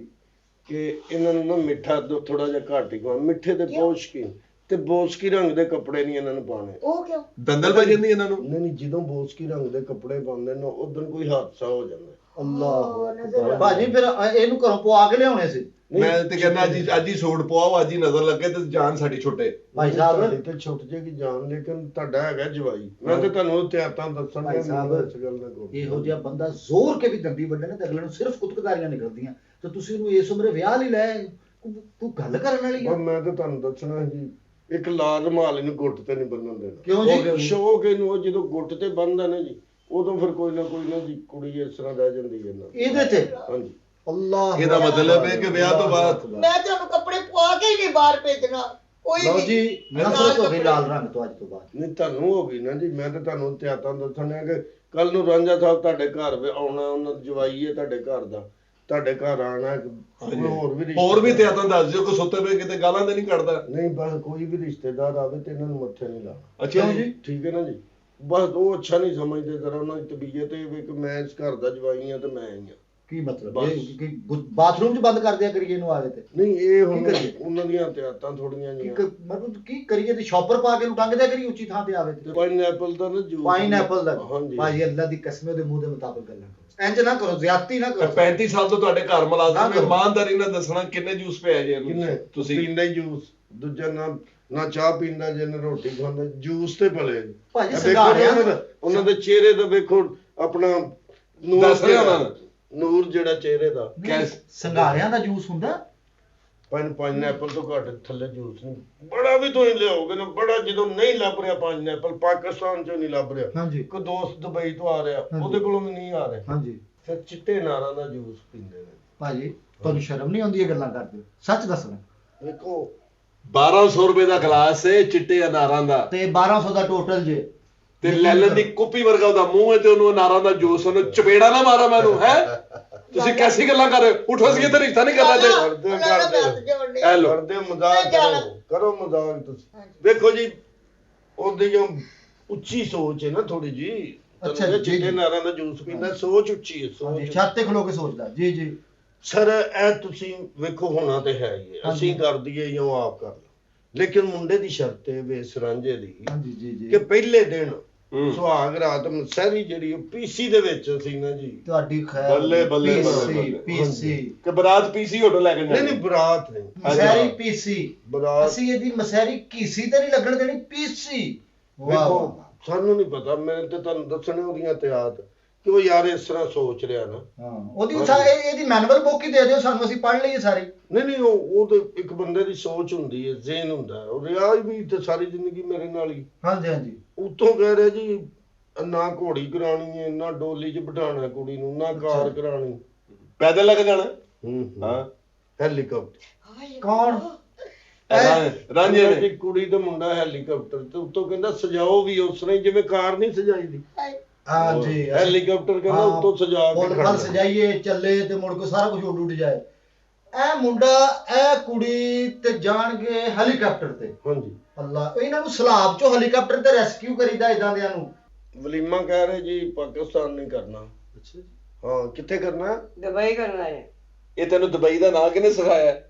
ਕਿ ਇਹਨਾਂ ਨੂੰ ਨਾ ਮਿੱਠਾ ਥੋੜਾ ਜਿਹਾ ਘੱਟ ਹੀ ਖਵਾ, ਮਿੱਠੇ ਦੇ ਬਹੁਤ ਸ਼ੌਕੀਨ, ਤੇ ਬੋਸਕੀ ਰੰਗ ਦੇ ਕੱਪੜੇ ਨਹੀਂ ਇਹਨਾਂ ਨੂੰ ਪਾਉਣੇ। ਉਹ ਕਿਉਂ? ਦੰਦਲ ਪੈ ਜਾਂਦੀ ਇਹਨਾਂ ਨੂੰ? ਨਹੀਂ, ਜਦੋਂ ਬੋਸਕੀ ਰੰਗ ਦੇ ਕੱਪੜੇ ਪਾਉਂਦੇ ਨੇ ਉਦੋਂ ਕੋਈ ਹਾਦਸਾ ਹੋ ਜਾਂਦਾ। ਅੱਲਾਹ ਭਾਜੀ, ਫਿਰ ਇਹਨੂੰ ਘਰੋਂ ਪਵਾ ਕੇ ਲਿਆਉਣੇ ਸੀ। ਮੈਂ ਤੇ ਕਹਿੰਦਾ ਅੱਜ ਹੀ ਸੂਟ ਪਵਾਓ, ਅੱਜ ਹੀ ਨਜ਼ਰ ਲੱਗੇ ਤੇ ਜਾਨ ਸਾਡੀ ਛੁੱਟੇ। ਭਾਈ ਸਾਹਿਬ ਤੁਹਾਡੀ ਤੇ ਛੁੱਟ ਜੇਗੀ ਜਾਨ, ਲੇਕਿਨ ਤੁਹਾਡਾ ਹੈਗਾ ਜਵਾਈ। ਮੈਂ ਤੇ ਤੁਹਾਨੂੰ ਇਤਿਹਾਸਾਂ ਦੱਸਣ ਭਾਈ ਸਾਹਿਬ, ਇਸ ਗੱਲ ਦਾ ਕੋਈ ਇਹੋ ਜਿਹਾ ਬੰਦਾ ਜ਼ੋਰ ਕੇ ਵੀ ਦੰਦੀ ਵੱਢੇ ਨੇ ਤੇ ਅਗਲੇ ਨੂੰ ਸਿਰਫ ਕੁੱਤਕਦਾਰੀਆਂ ਨਿਕਲਦੀਆਂ, ਤੇ ਤੁਸੀਂ ਉਹਨੂੰ ਇਸ ਉਮਰੇ ਵਿਆਹ ਲਈ ਲੈ ਆਏ। ਕੋਈ ਗੱਲ ਕਰਨ ਵਾਲੀ ਆ? ਮੈਂ ਤੇ ਤੁਹਾਨੂੰ ਦੱਸਣਾ ਜੀ, ਇੱਕ ਲਾਲ ਰੁਮਾਲ ਇਹਨੂੰ ਗੁੱਟ ਤੇ ਨਹੀਂ ਬੰਨਣ ਦੇਣਾ। ਕਿਉਂ ਜੀ? ਸ਼ੌਕ ਇਹਨੂੰ, ਉਹ ਜਦੋਂ ਗੁੱਟ ਤੇ ਬੰਨਦਾ ਨਾ ਜੀ, ਉਦੋਂ ਫਿਰ ਕੋਈ ਨਾ ਜੀ ਕੁੜੀ ਇਸ ਤਰ੍ਹਾਂ ਰਹਿ ਜਾਂਦੀ ਹੈ ਨਾ ਇਹਦੇ ਤੇ। ਹਾਂਜੀ। ਅੱਲਾਹ, ਇਹਦਾ ਮਤਲਬ ਹੈ ਕਿ ਵਿਆਹ ਤੋਂ ਬਾਅਦ ਮੈਂ ਤੁਹਾਨੂੰ ਕੱਪੜੇ ਪਵਾ ਕੇ ਹੀ ਨਹੀਂ ਬਾਹਰ ਭੇਜਣਾ। ਕੋਈ ਲਓ ਵੀ ਜੀ, ਨਫ਼ਰਤ ਹੋ ਗਈ ਲਾਲ ਰੰਗ ਤੋਂ ਅੱਜ ਤੋਂ ਬਾਅਦ। ਨਹੀਂ ਤੁਹਾਨੂੰ ਹੋ ਗਈ ਨਾ ਜੀ, ਮੈਂ ਤੇ ਤੁਹਾਨੂੰ ਇਤਿਹਾਸਾਂ ਦੱਸਣਾ ਕਿ ਕੱਲ ਨੂੰ ਰਾਂਝਾ ਸਾਹਿਬ ਤੁਹਾਡੇ ਘਰ ਆਉਣਾ, ਉਹਨਾਂ ਦਾ ਜਵਾਈ ਹੈ ਤੁਹਾਡੇ ਘਰ ਦਾ, ਤੁਹਾਡੇ ਘਰ ਆਣਾ, ਹੋਰ ਵੀ ਤੇ ਆਤਾਂ ਦੱਸ ਦਿਓ, ਕੋਈ ਸੁੱਤੇ ਪਏ ਕਿਤੇ ਗਾਲਾਂ ਤੇ ਨਹੀਂ ਕੱਢਦਾ? ਨਹੀਂ, ਬਸ ਕੋਈ ਵੀ ਰਿਸ਼ਤੇਦਾਰ ਆਵੇ ਤੇ ਇਹਨਾਂ ਨੂੰ ਮੱਥੇ ਨਹੀਂ ਲਾਣਾ। ਅੱਛਾ ਜੀ। ਠੀਕ ਹੈ ਨਾ ਜੀ, ਬਸ ਉਹ ਅੱਛਾ ਨਹੀਂ ਸਮਝਦੇ, ਜ਼ਰਾ ਉਹਨਾਂ ਦੀ ਤਬੀਅਤ ਇਹ ਵੀ ਕਿ ਮੈਂ ਇਸ ਘਰ ਦਾ ਜਵਾਈ ਹਾਂ ਤੇ ਮੈਂ ਹੀ ਹਾਂ। ਕੀ ਮਤਲਬ? ਬਾਥਰੂਮ 'ਚ ਬੰਦ ਕਰ ਦਿਆ ਕਰੀਏ ਇਹਨੂੰ ਆਵੇ ਤੇ? ਨਹੀਂ, ਇਹ ਹੁਣ ਕੀ ਕਰੀਏ? ਉਹਨਾਂ ਦੀਆਂ ਇਤਿਹਾਸਾਂ ਥੋੜੀਆਂ ਜਿਹੀਆਂ। ਮਤਲਬ ਕੀ ਕਰੀਏ? ਤੇ ਸ਼ਾਪਰ ਪਾ ਕੇ ਨੂੰ ਟੰਗ ਦਿਆ ਕਰੀਏ ਉੱਚੀ ਥਾਂ ਤੇ ਆਵੇ ਤੇ? ਪਾਈਨਐਪਲ ਦਾ ਨਾ ਜੂਸ। ਪਾਈਨਐਪਲ ਦਾ? ਹਾਂਜੀ ਭਾਜੀ ਅੱਲਾ ਦੀ ਕਸਮ, ਉਹਦੇ ਮੂੰਹ ਦੇ ਮੁਤਾਬਕ ਗੱਲਾਂ ਕਰੋ, ਇੰਜ ਨਾ ਕਰੋ, ਜ਼ਿਆਦਤੀ ਨਾ ਕਰੋ। 35 ਸਾਲ ਤੋਂ ਤੁਹਾਡੇ ਘਰ ਮੁਲਾਜ਼ਮ ਨਾ ਨੇ, ਕਰੋ। ਇਮਾਨਦਾਰੀ ਨਾਲ ਦੱਸਣਾ ਕਿੰਨੇ ਜੂਸ ਪਿਆ ਜੇ ਕਿੰਨੇ ਇਹਨੂੰ? ਤੁਸੀਂ ਪੀਂਦਾ ਹੀ ਜੂਸ, ਦੂਜਾ ਨਾ ਚਾਹ ਪੀਂਦਾ ਜੇ, ਨਾ ਰੋਟੀ ਖਾਂਦਾ, ਜੂਸ ਤੇ ਭਲੇ। ਭਾਜੀ ਇਹ ਸੰਘਾੜਿਆਂ ਵੇਖੋ ਉਹਨਾਂ ਦੇ ਚਿਹਰੇ ਦਾ, ਵੇਖੋ ਆਪਣਾ ਨੂਰ, ਦੱਸ ਰਿਹਾ ਉਹਨਾਂ ਨੂੰ। ਨੂਰ ਜਿਹੜਾ ਚਿਹਰੇ ਦਾ। ਸੰਘਾੜਿਆਂ ਦਾ ਜੂਸ ਹੁੰਦਾ? ਪਾਈਨਐਪਲ ਤੋਂ ਘੱਟ ਥੱਲੇ ਜੂਸ ਨਹੀਂ। ਬੜਾ ਵੀ ਤੁਸੀਂ ਲਿਆਓਗੇ ਨਾ, ਬੜਾ ਜਦੋਂ ਨਹੀਂ ਲੱਭ ਰਿਹਾ ਪਾਈਨਐਪਲ, ਪਾਕਿਸਤਾਨ ਚੋਂ ਨਹੀਂ ਲੱਭ ਰਿਹਾ, ਹਾਂਜੀ ਕੋਈ ਦੋਸਤ ਦੁਬਈ ਤੋਂ ਆ ਰਿਹਾ, ਉਹਦੇ ਕੋਲੋਂ ਵੀ ਨਹੀਂ ਆ ਰਿਹਾ, ਹਾਂਜੀ। ਫਿਰ ਚਿੱਟੇ ਨਾਰਾਂ ਦਾ ਜੂਸ ਪੀਂਦੇ ਨੇ। ਭਾਜੀ ਤੁਹਾਨੂੰ ਸ਼ਰਮ ਨਹੀਂ ਆਉਂਦੀ ਇਹ ਗੱਲਾਂ ਕਰਦੇ ਹੋ? ਸੱਚ ਦੱਸਣਾ। ਵੇਖੋ 1200 ਰੁਪਏ ਦਾ ਗਲਾਸ ਹੈ ਚਿੱਟੇ ਅਨਾਰਾਂ ਦਾ, ਤੇ 1200 ਦਾ ਟੋਟਲ ਜੇ, ਤੇ ਲੈਲਨ ਦੀ ਕੁੱਪੀ ਵਰਗਾ ਉਹਦਾ ਮੂੰਹ ਹੈ, ਤੇ ਉਹਨੂੰ ਅਨਾਰਾਂ ਦਾ ਜੂਸ, ਉਹਨੂੰ ਚਪੇੜਾ ਨਾ ਮਾਰਾ ਮੈਨੂੰ ਹੈ। ਤੁਸੀਂ ਕੈਸੀ ਗੱਲਾਂ ਕਰ ਰਹੇ ਹੋ? ਉਠੋ, ਅਸੀਂ ਇੱਥੇ ਰਿਸ਼ਤਾ ਨਹੀਂ ਕਰਨਾ ਤੇ ਹੈਲੋ ਕਰਦੇ ਮਜ਼ਾਕ ਕਰੋ ਮਜ਼ਾਕ ਤੁਸੀਂ। ਵੇਖੋ ਜੀ, ਉਹਦੀ ਜੋ ਉੱਚੀ ਸੋਚ ਹੈ ਨਾ ਥੋੜੀ ਜੀ। ਅੱਛਾ ਜੀ, ਚਿੱਟੇ ਨਾਰਾਂ ਦਾ ਜੂਸ ਪੀਂਦਾ, ਸੋਚ ਉੱਚੀ ਹੈ, ਸੋਚ। ਛੱਤ ਤੇ ਖਲੋ ਕੇ ਸੋਚਦਾ ਜੀ ਜੀ। ਸਰ ਇਹ ਤੁਸੀਂ ਵੇਖੋ, ਹੋਣਾ ਤੇ ਹੈ ਹੀ ਹੈ, ਅਸੀਂ ਕਰ ਦਈਏ ਜਾਂ ਉਹ ਆਪ ਕਰ ਲਓ, ਲੇਕਿਨ ਮੁੰਡੇ ਦੀ ਸ਼ਰਤ ਹੈ ਵੇਸ ਰਾਂਝੇ ਦੀ ਹਾਂਜੀ ਜੀ ਜੀ, ਕਿ ਪਹਿਲੇ ਦਿਨ ਸੁਹਾਗ ਰਾਤ ਮਸਹਿਰੀ ਜਿਹੜੀ ਉਹ ਪੀਸੀ ਦੇ ਵਿੱਚ ਸੀ ਨਾ ਜੀ। ਤੁਹਾਡੀ ਖੈਰ, ਬੱਲੇ ਬੱਲੇ ਪੀਸੀ ਕਿ ਬਰਾਤ ਪੀਸੀ ਹੋਟਲ ਲੈ ਕੇ ਨਹੀਂ ਜਾਣੀ? ਨਹੀਂ, ਬਰਾਤ ਨਹੀਂ, ਮਸਹਿਰੀ ਪੀਸੀ। ਬਰਾਤ। ਅਸੀਂ ਇਹਦੀ ਮਸਹਿਰੀ ਕੀਸੀ ਤੇ ਨਹੀਂ ਲੱਗਣ ਦੇਣੀ, ਪੀਸੀ। ਵੇਖੋ ਸਾਨੂੰ ਨਹੀਂ ਪਤਾ, ਮੈਂ ਤੇ ਤੁਹਾਨੂੰ ਦੱਸਣੇ ਉਹਦੀਆਂ ਇਤਿਹਾਸ, ਕਿ ਉਹ ਯਾਰ ਇਸ ਤਰ੍ਹਾਂ ਸੋਚ ਰਿਹਾ ਨਾ। ਹਾਂ, ਉਹਦੀ ਇਹਦੀ ਮੈਨੂਅਲ ਬੁੱਕ ਹੀ ਦੇ ਦਿਓ ਸਾਨੂੰ, ਅਸੀਂ ਪੜ੍ਹ ਲਈਏ ਸਾਰੀ। ਨਹੀਂ, ਉਹ ਤੇ ਇੱਕ ਬੰਦੇ ਦੀ ਸੋਚ ਹੁੰਦੀ ਹੈ, ਜ਼ਿਹਨ ਹੁੰਦਾ ਹੈ, ਉਹ ਰਿਹਾ ਵੀ ਤੇ ਸਾਰੀ ਜ਼ਿੰਦਗੀ ਮੇਰੇ ਨਾਲ ਹੀ। ਹਾਂਜੀ ਹਾਂਜੀ। ਉੱਤੋਂ ਕਹਿ ਰਿਹਾ ਜੀ, ਨਾ ਘੋੜੀ ਕਰਾਣੀ ਹੈ, ਨਾ ਡੋਲੀ 'ਚ ਬਿਠਾਣਾ ਕੁੜੀ ਨੂੰ, ਨਾ ਕਾਰ ਕਰਾਣੀ, ਪੈਦਲ ਲੈ ਕੇ ਜਾਣਾ। ਹਾਂ, ਹੈਲੀਕਾਪਟਰ। ਕੌਣ? ਰਾਂਝੇ ਨੇ ਇੱਕ ਕੁੜੀ ਤੇ ਮੁੰਡਾ ਹੈਲੀਕਾਪਟਰ ਤੇ ਉੱਤੋਂ ਕਹਿੰਦਾ ਸਜਾਓ ਵੀ ਉਸ ਤਰ੍ਹਾਂ ਹੀ ਜਿਵੇਂ ਕਾਰ ਨਹੀਂ ਸਜਾਈਦੀ। ਹਾਂਜੀ ਹੈਲੀਕਾਪਟਰ ਕਹਿੰਦਾ ਉੱਤੋਂ ਸਜਾ ਕੇ ਫੁੱਲ ਖੜਨਾ। ਸਜਾਈਏ ਚੱਲੇ ਤੇ ਮੁੜ ਕੇ ਸਾਰਾ ਕੁਝ ਉੱਡ ਜਾਏ। ਇਹ ਮੁੰਡਾ ਇਹ ਕੁੜੀ ਤੇ ਜਾਣਗੇ ਹੈਲੀਕਾਪਟਰ ਤੇ। ਹਾਂਜੀ ਅੱਲਾ ਇਹਨਾਂ ਨੂੰ ਸਲਾਬ ਚੋਂ ਹੈਲੀਕਾਪਟਰ ਤੇ ਰੈਸਕਿਊ ਕਰੀਦਾ ਇਦਾਂ ਦਿਆਂ ਨੂੰ। ਵਲੀਮਾ ਕਹਿ ਰਹੇ ਜੀ ਪਾਕਿਸਤਾਨ ਨਹੀਂ ਕਰਨਾ। ਅੱਛਾ ਜੀ। ਹਾਂ ਕਿੱਥੇ ਕਰਨਾ? ਦੁਬਈ ਕਰਨਾ ਹੈ। ਇਹ ਤੈਨੂੰ ਦੁਬਈ ਦਾ ਨਾਂ ਕਿਹਨੇ ਸਿਖਾਇਆ?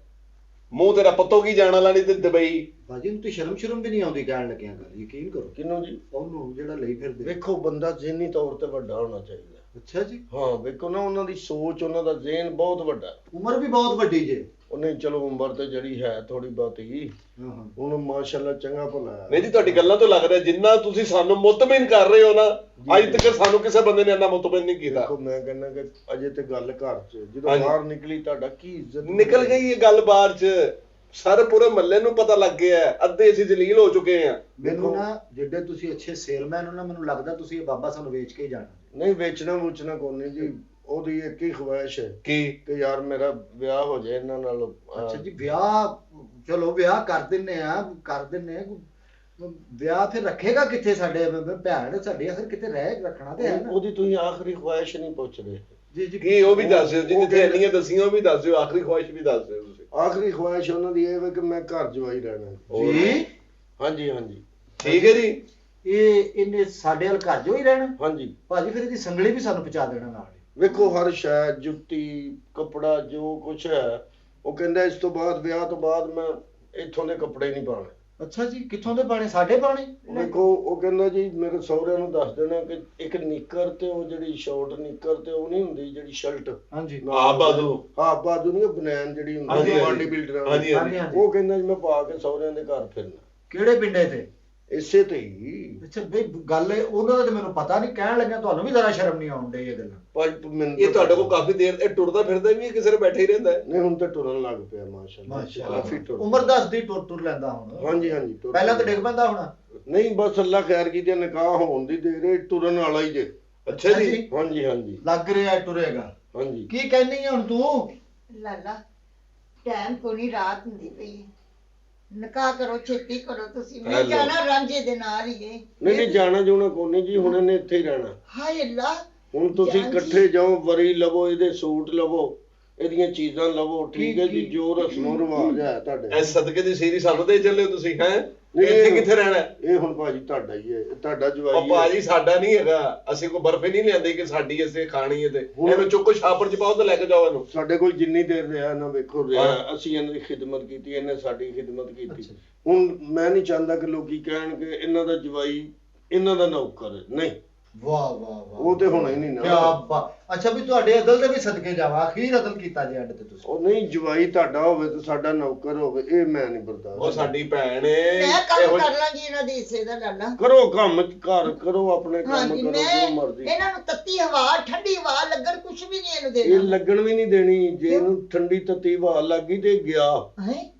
ਮੂੰਹ ਤੇਰਾ ਪੱਤੋਂ ਕੀ ਜਾਣ ਵਾਲਾ ਨਹੀਂ ਤੇ ਦੁਬਈ। ਬਾਜੀ ਨੂੰ ਤੇ ਸ਼ਰਮ ਵੀ ਨਹੀਂ ਆਉਂਦੀ ਕਹਿਣ ਲੱਗਿਆ ਗੱਲ, ਯਕੀਨ ਕਰੋ। ਕਿਹਨੂੰ ਜੀ? ਉਹਨੂੰ ਜਿਹੜਾ ਲਈ ਫਿਰਦੇ। ਵੇਖੋ ਬੰਦਾ ਜ਼ਿਹਨੀ ਤੌਰ ਤੇ ਵੱਡਾ ਹੋਣਾ ਚਾਹੀਦਾ। ਅੱਛਾ ਜੀ। ਹਾਂ ਵੇਖੋ ਨਾ ਉਹਨਾਂ ਦੀ ਸੋਚ, ਉਹਨਾਂ ਦਾ ਜ਼ਿਹਨ ਬਹੁਤ ਵੱਡਾ। ਉਮਰ ਵੀ ਬਹੁਤ ਵੱਡੀ ਜੇ। ਉਹਨੇ ਚਲੋ ਉਮਰ ਤੇ ਜਿਹੜੀ ਹੈ ਥੋੜੀ ਬਹੁਤੀ, ਹਾਂ ਹਾਂ। ਹੁਣ ਮਾਸ਼ਾਅੱਲਾ ਚੰਗਾ ਭਲਾ ਹੈ। ਨਹੀਂ ਜੀ ਤੁਹਾਡੀ ਗੱਲਾਂ ਤੋਂ ਲੱਗ ਰਿਹਾ ਜਿੰਨਾ ਤੁਸੀਂ ਸਾਨੂੰ ਮੁਤਮਿਨ ਕਰ ਰਹੇ ਹੋ ਨਾ, ਅੱਜ ਤੱਕ ਸਾਨੂੰ ਕਿਸੇ ਬੰਦੇ ਨੇ ਇੰਨਾ ਮੁਤਮਿਨ ਨਹੀਂ ਕੀਤਾ। ਦੇਖੋ ਮੈਂ ਕਹਿੰਦਾ ਕਿ ਅਜੇ ਤੇ ਗੱਲ ਘਰ 'ਚ, ਜਦੋਂ ਹਾਂਜੀ। ਬਾਹਰ ਨਿਕਲੀ ਤੁਹਾਡਾ ਕੀ ਇੱਜ਼ਤ ਨਿਕਲ ਗਈ ਇਹ ਗੱਲ ਬਾਹਰ 'ਚ, ਸਾਰੇ ਪੂਰੇ ਮਹੱਲੇ ਨੂੰ ਪਤਾ ਲੱਗ ਗਿਆ ਹੈ, ਅੱਧੇ ਅਸੀਂ ਜਲੀਲ ਹੋ ਚੁੱਕੇ ਆ। ਮੈਨੂੰ ਨਾ ਜਿਹੜੇ ਤੁਸੀਂ ਅੱਛੇ ਸੇਲਮੈਨ ਹੋ ਨਾ, ਮੈਨੂੰ ਲੱਗਦਾ ਤੁਸੀਂ ਇਹ ਬਾਬਾ ਸਾਨੂੰ ਵੇਚ ਕੇ ਹੀ ਜਾਣਾ। ਨਹੀਂ ਵੇਚਣਾ ਵੂਚਣਾ ਕੋਈ ਨਹੀਂ ਜੀ, ਉਹਦੀ ਇੱਕ ਹੀ ਖਵਾਇਸ਼ ਹੈ ਕੀ? ਕਿ ਯਾਰ ਮੇਰਾ ਵਿਆਹ ਹੋ ਜਾਏ ਇਹਨਾਂ ਨਾਲ। ਅੱਛਾ ਜੀ। ਵਿਆਹ ਚਲੋ ਵਿਆਹ ਕਰ ਦਿੰਨੇ ਆ। ਵਿਆਹ ਫਿਰ ਰੱਖੇਗਾ ਕਿੱਥੇ? ਸਾਡੇ ਭੈਣ ਸਾਡੀ ਆਖਰ ਕਿਤੇ ਰਹਿ ਰੱਖਣਾ ਤੇ ਹੈ ਨਾ। ਉਹਦੀ ਤੁਸੀਂ ਆਖਰੀ ਖਵਾਇਸ਼ ਨਹੀਂ ਪੁੱਛਦੇ ਜੀ ਜੀ। ਕੀ ਉਹ ਵੀ ਦੱਸ ਦਿਓ ਜੀ, ਉਹ ਜਿੱਥੇ ਇੰਨੀਆਂ ਦਸੀਆਂ ਉਹ ਵੀ ਦੱਸ ਦਿਓ, ਆਖਰੀ ਖੁਆਇਸ਼ ਵੀ ਦੱਸ ਦਿਓ ਤੁਸੀਂ। ਆਖਰੀ ਖਵਾਇਸ਼ ਉਹਨਾਂ ਦੀ ਇਹ ਹੈ ਕਿ ਮੈਂ ਘਰ ਜਵਾਈ ਰਹਿਣਾ। ਜੀ ਹਾਂਜੀ ਹਾਂਜੀ ਠੀਕ ਹੈ ਜੀ। ਇਹਨੇ ਸਾਡੇ ਵੱਲ ਘਰ ਜੋ ਹੀ ਰਹਿਣਾ। ਹਾਂਜੀ ਭਾਜੀ ਫਿਰ ਇਹਦੀ ਸੰਗਲੀ ਵੀ ਸਾਨੂੰ ਪਹੁੰਚਾ ਦੇਣਾ ਨਾਲ ਹੀ। ਵੇਖੋ ਹਰ ਸ਼ੈ, ਜੁੱਤੀ, ਕੱਪੜਾ, ਜੋ ਕੁਛ ਹੈ, ਉਹ ਕਹਿੰਦਾ ਇਸ ਤੋਂ ਬਾਅਦ, ਵਿਆਹ ਤੋਂ ਬਾਅਦ ਮੈਂ ਇੱਥੋਂ ਦੇ ਕੱਪੜੇ ਨਹੀਂ ਪਾਣੇ। ਅੱਛਾ ਜੀ। ਕਿੱਥੋਂ ਦੇ ਪਾਣੇ? ਸਾਡੇ ਪਾਣੇ? ਵੇਖੋ ਉਹ ਕਹਿੰਦਾ ਜੀ ਮੇਰੇ ਸਹੁਰਿਆਂ ਨੂੰ ਦੱਸ ਦੇਣਾ ਕਿ ਇੱਕ ਨਿੱਕਰ ਤੇ ਉਹ ਜਿਹੜੀ ਸ਼ਾਰਟ ਨਿੱਕਰ ਤੇ ਉਹ ਨਹੀਂ ਹੁੰਦੀ ਜਿਹੜੀ ਸ਼ਰਟ। ਹਾਂਜੀ ਆਹ ਬਾਜ਼ੂ। ਹਾਂ ਬਾਜ਼ੂ ਨਹੀਂ, ਉਹ ਬਨੈਨ ਜਿਹੜੀ ਹਾਂਜੀ, ਹੁੰਦੀ ਹਾਂਜੀ। ਬਾਡੀ ਬਿਲਡਰਾਂ ਹਾਂਜੀ, ਹਾਂਜੀ ਹਾਂਜੀ। ਉਹ ਕਹਿੰਦਾ ਜੀ ਮੈਂ ਪਾ ਕੇ ਸਹੁਰਿਆਂ ਦੇ ਘਰ ਫਿਰਨਾ। ਕਿਹੜੇ ਪਿੰਡੇ ਤੇ? ਇਸੇ ਤੇ ਹੀ। ਅੱਛਾ ਬਈ ਗੱਲ ਉਹਨਾਂ ਦਾ ਤੇ ਮੈਨੂੰ ਪਤਾ ਨਹੀਂ, ਕਹਿਣ ਲੱਗਿਆ ਤੁਹਾਨੂੰ ਵੀ ਜ਼ਰਾ ਸ਼ਰਮ ਨਹੀਂ ਆਉਣ ਡਈ ਇਹ ਗੱਲਾਂ। ਭਾਈ ਮੈਨੂੰ ਇਹ ਤੁਹਾਡੇ ਕੋਲ ਕਾਫੀ ਦੇਰ ਇਹ ਟੁਰਦਾ ਫਿਰਦਾ ਵੀ ਹੈ, ਕਿਸੇ ਨੇ ਬੈਠੇ ਹੀ ਰਹਿੰਦਾ ਹੈ? ਨਹੀਂ ਹੁਣ ਤਾਂ ਟੁਰਨ ਲੱਗ ਪਿਆ ਮਾਸ਼ਾਅੱਲਾ। ਮਾਸ਼ਾਅੱਲਾ। ਕਾਫੀ ਟੁਰ। ਉਮਰ ਦੱਸਦੀ ਟੁਰ ਲੈਂਦਾ ਹੁਣ। ਹਾਂਜੀ ਹਾਂਜੀ ਟੁਰ। ਪਹਿਲਾਂ ਤਾਂ ਡਿੱਗ ਪੈਂਦਾ ਹੋਣਾ। ਨਹੀਂ ਬਸ ਅੱਲਾ ਖੈਰ ਕੀਤੇ, ਨਿਕਾਹ ਹੋਣ ਦੀ ਦੇਰ ਹੈ, ਟੁਰਨ ਵਾਲਾ ਹੀ ਜੇ। ਅੱਛਾ ਜੀ। ਹਾਂਜੀ ਹਾਂਜੀ ਲੱਗ ਰਿਹਾ ਟੁਰੇਗਾ। ਹਾਂਜੀ। ਕੀ ਕਹਿਨੀ ਹੁਣ ਤੂੰ? ਲਾਲਾ ਟਾਈਮ ਕੋ ਨਹੀਂ, ਰਾਤ ਹੁੰਦੀ ਪਈ ਹੈ। ਨਿਕਾਹ ਕਰੋ, ਛੇਤੀ ਕਰੋ ਤੁਸੀਂ। ਮੈਂ ਹੈਲੋ। ਜਾਣਾ ਰਾਂਝੇ ਦੇ ਨਾਲ ਹੀ ਹੈ। ਨਹੀਂ ਨਹੀਂ ਜਾਣਾ ਜੂਣਾ ਕੋਈ ਨਹੀਂ ਜੀ, ਹੁਣ ਇਹਨੇ ਇੱਥੇ ਹੀ ਰਹਿਣਾ। ਹਾਏ ਅੱਲਾ। ਹੁਣ ਤੁਸੀਂ ਜਾਣ ਜੀ। ਇਕੱਠੇ ਜਾਓ, ਵਰੀ ਲਵੋ, ਇਹਦੇ ਸੂਟ ਲਵੋ, ਇਹਦੀਆਂ ਚੀਜ਼ਾਂ ਲਵੋ, ਠੀਕ ਹੈ ਜੀ। ਜੋ ਰਸਮੋ ਰਿਵਾਜ ਹੈ ਤੁਹਾਡੇ। ਐ ਸਦਕੇ ਦੀ ਸੀਰੀ ਸਾਨੂੰ ਦੇ ਚੱਲੇ ਹੋ ਤੁਸੀਂ, ਹੈ? ਨਹੀਂ, ਇੱਥੇ ਕਿੱਥੇ ਰਹਿਣਾ ਹੈ? ਇਹ ਹੁਣ ਭਾਜੀ ਤੁਹਾਡਾ ਹੀ ਹੈ, ਇਹ ਤੁਹਾਡਾ ਉਹ ਜਵਾਈ ਹੈ। ਭਾਜੀ ਸਾਡਾ ਨਹੀਂ ਹੈਗਾ, ਅਸੀਂ ਕੋਈ ਬਰਫੀ ਨਹੀਂ ਲਿਆਂਦੇ ਕਿ ਸਾਡੀ ਅਸੀਂ ਖਾਣੀ ਹੈ ਤੇ ਇਹਨੂੰ ਚੁੱਕੋ ਛਾਪੜ ਚ ਪਾਓ ਤੇ ਲੈ ਕੇ ਜਾਓ ਇਹਨੂੰ। ਸਾਡੇ ਕੋਲ ਜਿੰਨੀ ਦੇਰ ਰਿਹਾ ਨਾ ਵੇਖੋ ਰਿਹਾ, ਹਾਂ। ਅਸੀਂ ਇਹਨਾਂ ਦੀ ਖਿਦਮਤ ਕੀਤੀ, ਇਹਨੇ ਸਾਡੀ ਖਿਦਮਤ ਕੀਤੀ। ਅੱਛਾ। ਹੁਣ ਮੈਂ ਨਹੀਂ ਚਾਹੁੰਦਾ ਕਿ ਲੋਕੀ ਕਹਿਣ ਕਿ ਇਹਨਾਂ ਦਾ ਜਵਾਈ ਇਹਨਾਂ ਦਾ ਨੌਕਰ ਹੈ। ਨਹੀਂ, ਵਾਹ ਵਾਹ ਵਾਹ। ਉਹ ਤੇ ਹੋਣਾ ਹੀ ਨਹੀਂ ਨਾ। ਕਿਆ ਬਾਤ। ਅੱਛਾ ਵੀ ਤੁਹਾਡੇ ਅਦਲ ਦੇ ਵੀ ਸਦਕੇ ਜਾਵਾ, ਅਖੀਰ ਅਦਲ ਕੀਤਾ ਜੇ ਐਂਡ ਤੇ ਤੁਸੀਂ। ਉਹ ਨਹੀਂ, ਜਵਾਈ ਤੁਹਾਡਾ ਹੋਵੇ ਤੇ ਸਾਡਾ ਨੌਕਰ ਹੋਵੇ, ਇਹ ਮੈਂ ਨਹੀਂ ਬਰਦਾਸ਼ਤ। ਉਹ ਸਾਡੀ ਭੈਣ ਏ। ਮੈਂ ਕੰਮ ਇਹੋ- ਕਰ ਲਾਂਗੀ ਇਹਨਾਂ ਦੇ ਹਿੱਸੇ ਦਾ ਲਾਲਾ। ਕਰੋ ਕੰਮ, ਘਰ ਕਰੋ, ਆਪਣੇ ਕੰਮ ਹਾਂਜੀ ਕਰੋ, ਮੈਂ ਜੋ ਮਰਜ਼ੀ। ਇਹਨਾਂ ਨੂੰ ਤੱਤੀ ਹਵਾ, ਠੰਡੀ ਹਵਾ ਲੱਗਣ ਕੁਛ ਵੀ ਨਹੀਂ ਇਹਨੂੰ ਇਹ ਦੇਣਾ। ਲੱਗਣ ਵੀ ਨਹੀਂ ਦੇਣੀ। ਜੇ ਇਹਨੂੰ ਠੰਡੀ ਤੱਤੀ ਹਵਾ ਲੱਗੀ ਤੇ ਗਿਆ। ਹੈ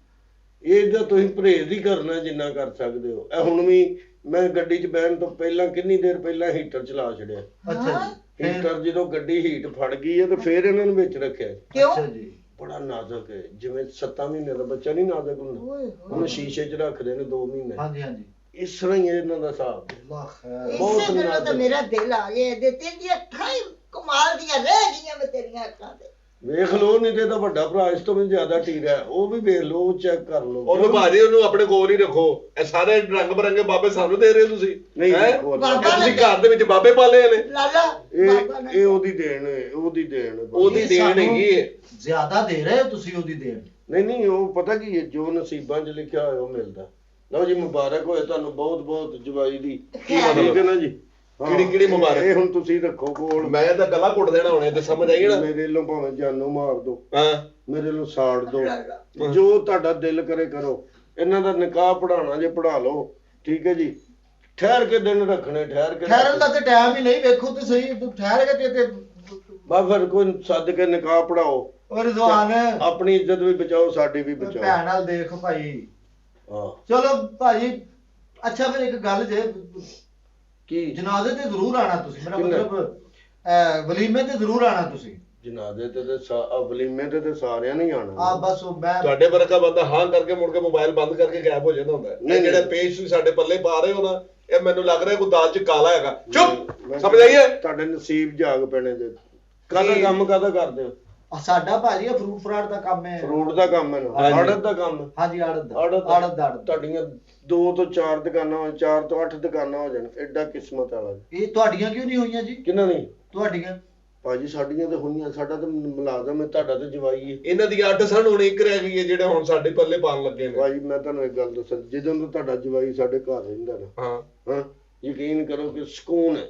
ਇਹਦਾ ਤੁਸੀਂ ਪਰਹੇਜ਼ ਹੀ ਕਰਨਾ ਜਿੰਨਾ ਕਰ ਸਕਦੇ ਹੋ। ਇਹ ਹੁਣ ਵੀ ਮੈਂ ਗੱਡੀ 'ਚ ਬਹਿਣ ਤੋਂ ਪਹਿਲਾਂ ਕਿੰਨੀ ਦੇਰ ਪਹਿਲਾਂ ਹੀਟਰ ਚਲਾ ਛੜਿਆ। ਅੱਛਾ ਜੀ। ਹੀਟਰ ਜਦੋਂ ਗੱਡੀ ਹੀਟ ਫੜ ਗਈ ਹੈ ਤੇ ਫਿਰ ਇਹਨਾਂ ਨੂੰ ਵਿੱਚ ਰੱਖਿਆ। ਕਿਉਂ? ਅੱਛਾ ਜੀ। ਬੜਾ ਨਾਜ਼ੁਕ ਹੈ, ਜਿਵੇਂ 7 ਮਹੀਨੇ ਦਾ ਬੱਚਾ ਨਹੀਂ ਨਾਜ਼ੁਕ ਹੁੰਦਾ, ਓਏ ਉਹਨੂੰ ਸ਼ੀਸ਼ੇ 'ਚ ਰੱਖਦੇ ਨੇ 2 ਮਹੀਨੇ। ਹਾਂਜੀ ਹਾਂਜੀ। ਇਸ ਤਰ੍ਹਾਂ ਹੀ ਹੈ ਇਹਨਾਂ ਦਾ ਹਿਸਾਬ। ਅੱਲਾਹ ਖੈਰ। ਬਹੁਤ ਇਸੇ ਗੱਲੋਂ ਤਾਂ ਨਾਜ਼ੁਕ। ਮੇਰਾ ਦਿਲ ਆ ਗਿਆ ਇਹਦੇ ਤੇ। ਇਹਦੀਆਂ ਅੱਖਾਂ ਹੀ ਕਮਾਲ ਦੀਆਂ ਰਹਿ ਗਈਆਂ ਮੈਂ ਤੇਰੀਆਂ ਅੱਖਾਂ ਤੇ। ਵੇਖ ਲਓ, ਨਹੀਂ ਤੇ ਇਹਦਾ ਵੱਡਾ ਭਰਾ ਇਸ ਤੋਂ ਵੀ ਜ਼ਿਆਦਾ ਟੀਰਾ ਹੈ, ਉਹ ਵੀ ਵੇਖ ਲਓ, ਚੈੱਕ ਕਰ ਲਓ। ਉਹਨੂੰ ਭਾਜੀ ਉਹਨੂੰ ਆਪਣੇ ਕੋਲ ਹੀ ਰੱਖੋ। ਇਹ ਸਾਰੇ ਰੰਗ ਬਰੰਗੇ ਬਾਬੇ ਸਾਨੂੰ ਦੇ ਰਹੇ ਹੋ ਤੁਸੀਂ? ਨਹੀਂ, ਹੈਂ? ਦੇਖੋ, ਬਾਬਾ ਤੁਸੀਂ ਘਰ ਦੇ ਵਿੱਚ ਬਾਬੇ ਪਾਲੇ ਨੇ। ਲਾਲਾ ਬਾਬਾ ਨਾ ਇਹ ਉਹਦੀ ਦੇਣ ਹੈ, ਉਹਦੀ ਦੇਣ ਹੈ। ਉਹਦੀ ਇਹ ਦੇਣ ਸਾਨੂੰ ਹੈਗੀ ਹੈ। ਜ਼ਿਆਦਾ ਦੇ ਰਹੇ ਹੋ ਤੁਸੀਂ ਉਹਦੀ ਦੇਣ। ਨਹੀਂ ਨਹੀਂ, ਉਹ ਪਤਾ ਕੀ ਹੈ, ਜੋ ਨਸੀਬਾਂ 'ਚ ਲਿਖਿਆ ਹੋਇਆ ਉਹ ਮਿਲਦਾ। ਲਓ ਜੀ, ਮੁਬਾਰਕ ਹੋਏ ਤੁਹਾਨੂੰ ਬਹੁਤ ਬਹੁਤ ਜਵਾਈ ਦੀ। ਠੀਕ ਹੈ ਨਾ ਜੀ। ਹਾਂ, ਕਿਹੜੀ ਮੁਬਾਰਕ? ਇਹ ਹੁਣ ਤੁਸੀਂ ਰੱਖੋ ਕੋਲ। ਮੈਂ ਤਾਂ ਗਲਾ ਘੁੱਟ ਦੇਣਾ ਹੁਣੇ ਤੇ ਸਮਝ ਆਈ ਨਾ। ਮੇਰੇ ਵੱਲੋਂ ਭਾਵੇਂ ਜਾਨੋਂ ਮਾਰ ਦੋ, ਹਾਂ ਮੇਰੇ ਵੱਲੋਂ ਸਾੜ ਦੋ, ਜੋ ਤੁਹਾਡਾ ਦਿਲ ਕਰੇ ਕਰੋ। ਇਹਨਾਂ ਦਾ ਨਿਕਾਹ ਪੜਾਉਣਾ ਜੇ ਪੜਾ ਲਓ, ਠੀਕ ਹੈ ਜੀ। ਠਹਿਰ ਕੇ ਦਿਨ ਰੱਖਣੇ, ਠਹਿਰ ਕੇ। ਠਹਿਰਨ ਦਾ ਤੇ ਟਾਈਮ ਹੀ ਨਹੀਂ। ਵੇਖੋ ਤੇ ਸਹੀ, ਠਹਿਰ ਕੇ ਤੇ ਬਸ ਫਿਰ ਕੋਈ ਸੱਦ ਕੇ ਨਿਕਾਹ ਪੜਾਓ। ਉਹ ਰਿਜ਼ਵਾਨ ਆਪਣੀ ਇੱਜ਼ਤ ਵੀ ਬਚਾਓ, ਸਾਡੀ ਵੀ ਬਚਾਓ। ਭੈਣ ਨਾਲ ਦੇਖ ਭਾਈ। ਹਾਂ। ਚਲੋ ਭਾਜੀ। ਅੱਛਾ ਫਿਰ ਇੱਕ ਗੱਲ ਜੇ, ਕੀ? ਜਨਾਜ਼ੇ ਤੇ ਜ਼ਰੂਰ ਆਣਾ ਤੁਸੀਂ। ਮੇਰਾ ਕਿੰਨੇ? ਮਤਲਬ ਵਲੀਮੇ ਤੇ ਜ਼ਰੂਰ ਆਣਾ ਤੁਸੀਂ। ਜਨਾਜ਼ੇ ਤੇ ਵਲੀਮੇ ਤੇ ਸਾਰਿਆਂ ਨੇ ਆਣਾ। ਆ ਬਸ ਉਹ ਮੈਂ ਤੁਹਾਡੇ ਵਰਗਾ ਬੰਦਾ ਹਾਂ ਕਰਕੇ ਮੁੜ ਕੇ ਮੋਬਾਈਲ ਬੰਦ ਕਰਕੇ ਗਾਇਬ ਹੋ ਜਾਂਦਾ ਹੁੰਦਾ ਹੈ। ਨਹੀਂ, ਇਹ ਜਿਹੜੇ ਪੇਜ ਤੁਸੀਂ ਸਾਡੇ ਪੱਲੇ ਪਾ ਰਹੇ ਹੋ ਨਾ, ਇਹ ਮੈਨੂੰ ਲੱਗ ਰਿਹਾ ਕੋਈ ਦਾਲ 'ਚ ਕਾਲਾ ਹੈਗਾ। ਚੁੱਪ, ਸਮਝ ਆਈਏ? ਤੁਹਾਡੇ ਨਸੀਬ ਜਾਗ ਪੈਣੇ ਦੇ। ਕਾਹਦਾ ਕੰਮ ਕਾਹਦਾ ਕਰਦੇ ਹੋ? ਸਾਡਾ ਭਾਜੀ ਇਹ ਫਰੂਟ ਫਰਾਟ ਦਾ ਕੰਮ ਹੈ। ਫਰੂਟ ਦਾ ਕੰਮ ਹੈ ਨਾ? ਆੜਤ ਦਾ ਕੰਮ ਹੈ? ਹਾਂਜੀ ਆੜਤ ਦਾ। ਆੜਤ ਦਾ। ਤੁਹਾਡੀਆਂ 2 ਤੋਂ 4 ਦੁਕਾਨਾਂ ਹੋਣ, 4 ਤੋਂ 8 ਦੁਕਾਨਾਂ ਹੋ ਜਾਣ, ਐਡਾ ਕਿਸਮਤ ਵਾਲਾ। ਇਹ ਤੁਹਾਡੀਆਂ ਕਿਉਂ ਨਹੀਂ ਹੋਈਆਂ ਜੀ? ਕਿਹਨਾਂ ਨਹੀਂ? ਤੁਹਾਡੀਆਂ ਭਾਜੀ ਸਾਡੀਆਂ ਤਾਂ ਹੋਈਆਂ। ਸਾਡਾ ਤਾਂ ਮੁਲਾਜ਼ਮ ਹੈ, ਤੁਹਾਡਾ ਤਾਂ ਜਵਾਈ ਹੈ। ਇਹਨਾਂ ਦੀ 8 ਸਨ, ਹੁਣ ਇੱਕ ਰਹਿ ਗਈ ਹੈ ਜਿਹੜੇ ਹੁਣ ਸਾਡੇ ਪੱਲੇ ਪਾਣ ਲੱਗੇ ਨੇ। ਭਾਜੀ ਮੈਂ ਤੁਹਾਨੂੰ ਇੱਕ ਗੱਲ ਦੱਸਾਂ, ਜਦੋਂ ਤੋਂ ਤੁਹਾਡਾ ਜਵਾਈ ਸਾਡੇ ਘਰ ਰਹਿੰਦਾ ਨਾ, ਹਾਂ ਯਕੀਨ ਕਰੋ ਕਿ ਸਕੂਨ ਹੈ।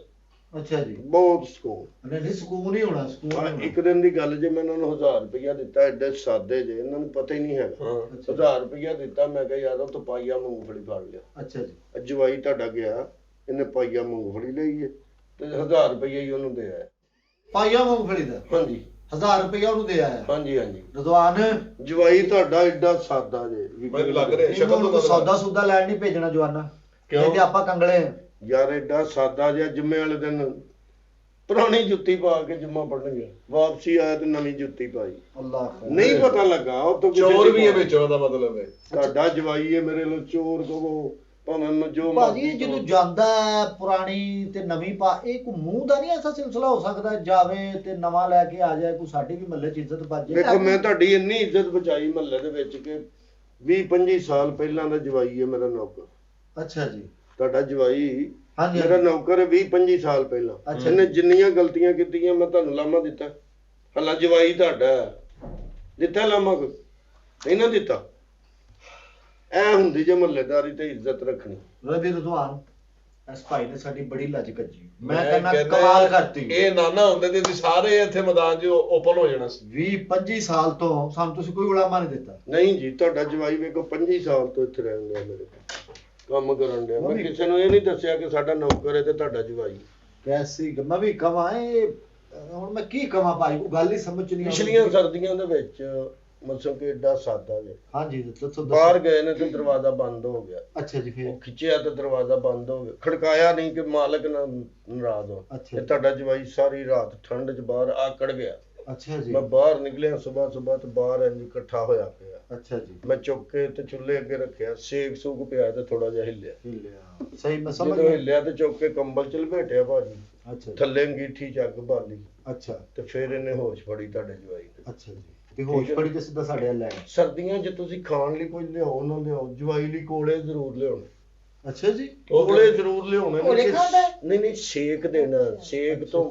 ਅੱਛਾ ਜੀ। ਬਹੁਤ ਸਕੂਨ। ਨਹੀਂ ਸਕੂਨ ਹੀ ਹੋਣਾ, ਸਕੂਨ ਹੀ ਹੋਣਾ। ਇੱਕ ਦਿਨ ਦੀ ਗੱਲ ਜੇ ਮੈਂ ਇਹਨਾਂ ਨੂੰ 1000 ਰੁਪਇਆ ਦਿੱਤਾ, ਐਡੇ ਸਾਦੇ ਜੇ, ਇਹਨਾਂ ਨੂੰ ਪਤਾ ਹੀ ਨਹੀਂ ਹੈਗਾ। 1000 ਰੁਪਇਆ ਦਿੱਤਾ, ਮੈਂ ਕਿਹਾ ਯਾਰ ਉਹ ਪਾਈਆ ਮੂੰਗਫਲੀ ਫੜ ਲਿਆ। ਅੱਛਾ ਜੀ। ਜਵਾਈ ਤੁਹਾਡਾ ਗਿਆ, ਇਹਨੇ ਪਾਈਆ ਮੂੰਗਫਲੀ ਲਈ ਹੈ ਤੇ 1000 ਰੁਪਇਆ ਹੀ ਉਹਨੂੰ ਦੇ ਆਇਆ। ਪਾਈਆ ਮੂੰਗਫਲੀ ਦਾ? ਹਾਂਜੀ। 1000 ਰੁਪਇਆ ਉਹਨੂੰ ਦੇ ਆਇਆ? ਹਾਂਜੀ ਹਾਂਜੀ। ਰਜ਼ਵਾਨ ਜਵਾਈ ਤੁਹਾਡਾ ਐਡਾ ਸਾਦਾ ਜੇ, ਮੈਨੂੰ ਲੱਗ ਰਿਹਾ ਸ਼ਕਲ ਤੋਂ ਸੌਦਾ ਸੁਦਾ ਲੈਣ ਨਹੀਂ ਭੇਜਣਾ ਜਵਾਨਾ। ਕਿਉਂ? ਨਹੀਂ ਤੇ ਆਪਾਂ ਕੰਗਲੇ ਆ। ਯਾਰ ਐਡਾ ਸਾਦਾ ਜਿਹਾ, ਜੁੰਮੇ ਵਾਲੇ ਦਿਨ ਪੁਰਾਣੀ ਜੁੱਤੀ ਪਾ ਕੇ ਜੁੰਮਾ ਪੜਨ ਗਿਆ, ਵਾਪਸੀ ਆਇਆ ਤੇ ਨਵੀਂ ਜੁੱਤੀ ਪਾਈ। ਅੱਲਾਹ ਨਹੀਂ ਪਤਾ ਲੱਗਾ ਉਹ ਤੋਂ ਚੋਰ ਵੀ ਹੈ ਵਿੱਚ, ਉਹਦਾ ਮਤਲਬ ਹੈ ਤੁਹਾਡਾ ਜਵਾਈ ਹੈ ਮੇਰੇ ਲਈ ਚੋਰ ਕਹੋ ਭਾਵੇਂ ਜੋ ਭਾਜੀ ਇਹ ਜਦੋਂ ਜਾਂਦਾ ਹੈ ਪੁਰਾਣੀ ਤੇ ਨਵੀਂ ਪਾ, ਇਹ ਕੋਈ ਮੂੰਹ ਦਾ ਨਹੀਂ ਐਸਾ ਸਿਲਸਿਲਾ ਹੋ ਸਕਦਾ ਜਾਵੇ ਤੇ ਨਵਾਂ ਲੈ ਕੇ ਆ ਜਾਏ, ਕੋਈ ਸਾਡੀ ਵੀ ਮਹੱਲੇ 'ਚ ਇੱਜ਼ਤ ਬਚ ਜਾਏ। ਦੇਖੋ ਮੈਂ ਤੁਹਾਡੀ ਇੰਨੀ ਇੱਜ਼ਤ ਬਚਾਈ ਮਹੱਲੇ ਦੇ ਵਿੱਚ ਕਿ 20-25 ਸਾਲ ਪਹਿਲਾਂ ਦਾ ਜਵਾਈ ਹੈ ਮੇਰਾ ਨੌਕਰ। ਅੱਛਾ ਜੀ। ਤੁਹਾਡਾ ਜਵਾਈ ਹਾਂਜੀ ਮੇਰਾ ਨੌਕਰ ਹੈ 20-25 ਸਾਲ ਪਹਿਲਾਂ। ਇਹਨੇ ਜਿੰਨੀਆਂ ਗਲਤੀਆਂ ਕੀਤੀਆਂ ਮੈਂ ਤੁਹਾਨੂੰ ਲਾਮਾ ਦਿੱਤਾ? ਹਲਾ ਜਵਾਈ ਤੁਹਾਡਾ ਦਿੱਤਾ ਲਾਮਾ? ਕੋਈ ਨਹੀਂ ਨਾ ਦਿੱਤਾ। ਐ ਹੁੰਦੀ ਜੇ ਮਹੱਲੇਦਾਰੀ ਤੇ ਇੱਜ਼ਤ ਰੱਖਣੀ। ਰਵੀ ਰਜ਼ਵਾਨ ਇਸ ਭਾਈ ਨੇ ਸਾਡੀ ਬੜੀ ਲੱਜ ਕੱਜੀ। ਮੈਂ ਕਹਿੰਦਾ ਕਮਾਲ ਕਰਤੀ। ਇਹ ਨਾਨਾ ਹੁੰਦੇ ਤੇ ਤੁਸੀਂ ਸਾਰੇ ਇੱਥੇ ਮੈਦਾਨ 'ਚ ਓਪਨ ਹੋ ਜਾਣਾ ਸੀ। 20-25 ਸਾਲ ਤੋਂ ਸਾਨੂੰ ਤੁਸੀਂ ਕੋਈ ਉਲਾਮਾ ਨਹੀਂ ਦਿੱਤਾ। ਨਹੀਂ ਜੀ, ਤੁਹਾਡਾ ਜਵਾਈ ਵੇਖੋ 25 ਸਾਲ ਤੋਂ ਇੱਥੇ ਰਹਿਣ ਡਿਆ, ਮੇਰੇ ਕੰਮ ਕਰਨ ਡਿਆ। ਮੈਂ ਕਿਸੇ ਨੂੰ ਇਹ ਨਹੀਂ ਦੱਸਿਆ ਕਿ ਸਾਡਾ ਨੌਕਰ ਹੈ ਤੇ ਤੁਹਾਡਾ ਜਵਾਈ। ਕੈਸੀ ਮੈਂ ਵੀ ਕਵਾਂ, ਇਹ ਹੁਣ ਮੈਂ ਕੀ ਕਵਾਂ ਭਾਈ, ਕੋਈ ਗੱਲ ਹੀ ਸਮਝ ਚ ਨਹੀਂ ਆਉਂਦੀ। ਪਿਛਲੀਆਂ ਸਰਦੀਆਂ ਦੇ ਵਿੱਚ ਮਤਲਬ ਕਿ ਐਡਾ ਸਾਦਾ ਜੇ, ਹਾਂਜੀ ਦੱਸੋ। ਬਾਹਰ ਗਏ ਨੇ ਤੇ ਦਰਵਾਜ਼ਾ ਬੰਦ ਹੋ ਗਿਆ। ਅੱਛਾ ਜੀ। ਫਿਰ ਖਿੱਚਿਆ ਤੇ ਦਰਵਾਜ਼ਾ ਬੰਦ ਹੋ ਗਿਆ, ਖੜਕਾਇਆ ਨਹੀਂ ਕਿ ਮਾਲਕ ਨਾ ਨਾਰਾਜ਼ ਹੋ। ਤੇ ਤੁਹਾਡਾ ਜਵਾਈ ਸਾਰੀ ਰਾਤ ਠੰਡ 'ਚ ਬਾਹਰ ਆਕੜ ਗਿਆ। ਅੱਛਾ ਜੀ। ਮੈਂ ਬਾਹਰ ਨਿਕਲਿਆ ਸਵੇਰ ਤੇ ਬਾਹਰ ਇੰਜ ਇਕੱਠਾ ਹੋਇਆ ਪਿਆ। ਅੱਛਾ ਜੀ। ਮੈਂ ਚੁੱਕ ਕੇ ਤੇ ਚੁੱਲ੍ਹੇ ਅੱਗੇ ਰੱਖਿਆ, ਸੇਕ ਸੂਕ ਪਿਆ ਤੇ ਥੋੜਾ ਜਿਹਾ ਹਿੱਲਿਆ। ਸਹੀ ਮੈਂ ਸਮਝ ਜਦੋਂ ਹਿੱਲਿਆ ਤੇ ਚੁੱਕ ਕੇ ਕੰਬਲ 'ਚ ਲਪੇਟਿਆ ਭਾਜੀ। ਅੱਛਾ ਥੱਲੇ ਅੰਗੀਠੀ ਚੱਕ ਬਾਲੀ। ਅੱਛਾ। ਤੇ ਫਿਰ ਇਹਨੇ ਹੋਸ਼ ਫੜੀ ਤੁਹਾਡੇ ਜਵਾਈ ਨੇ। ਅੱਛਾ ਜੀ। ਤੇ ਹੋਸ਼ ਫੜੀ ਤੇ ਸਿੱਧਾ ਸਾਡੇ ਲੈ ਆਏ। ਸਰਦੀਆਂ 'ਚ ਤੁਸੀਂ ਖਾਣ ਲਈ ਕੁਝ ਲਿਆਓ ਨਾ ਲਿਆਓ, ਜਵਾਈ ਲਈ ਕੋਲੇ ਜ਼ਰੂਰ ਲਿਆਉਣੇ। ਅੱਛਾ ਜੀ। ਕੋਲੇ ਜ਼ਰੂਰ ਲਿਆਉਣੇ। ਕੋਲੇ ਖਾਂਦਾ? ਨਹੀਂ ਸੇਕ ਦੇਣਾ, ਸੇਕ ਤੋਂ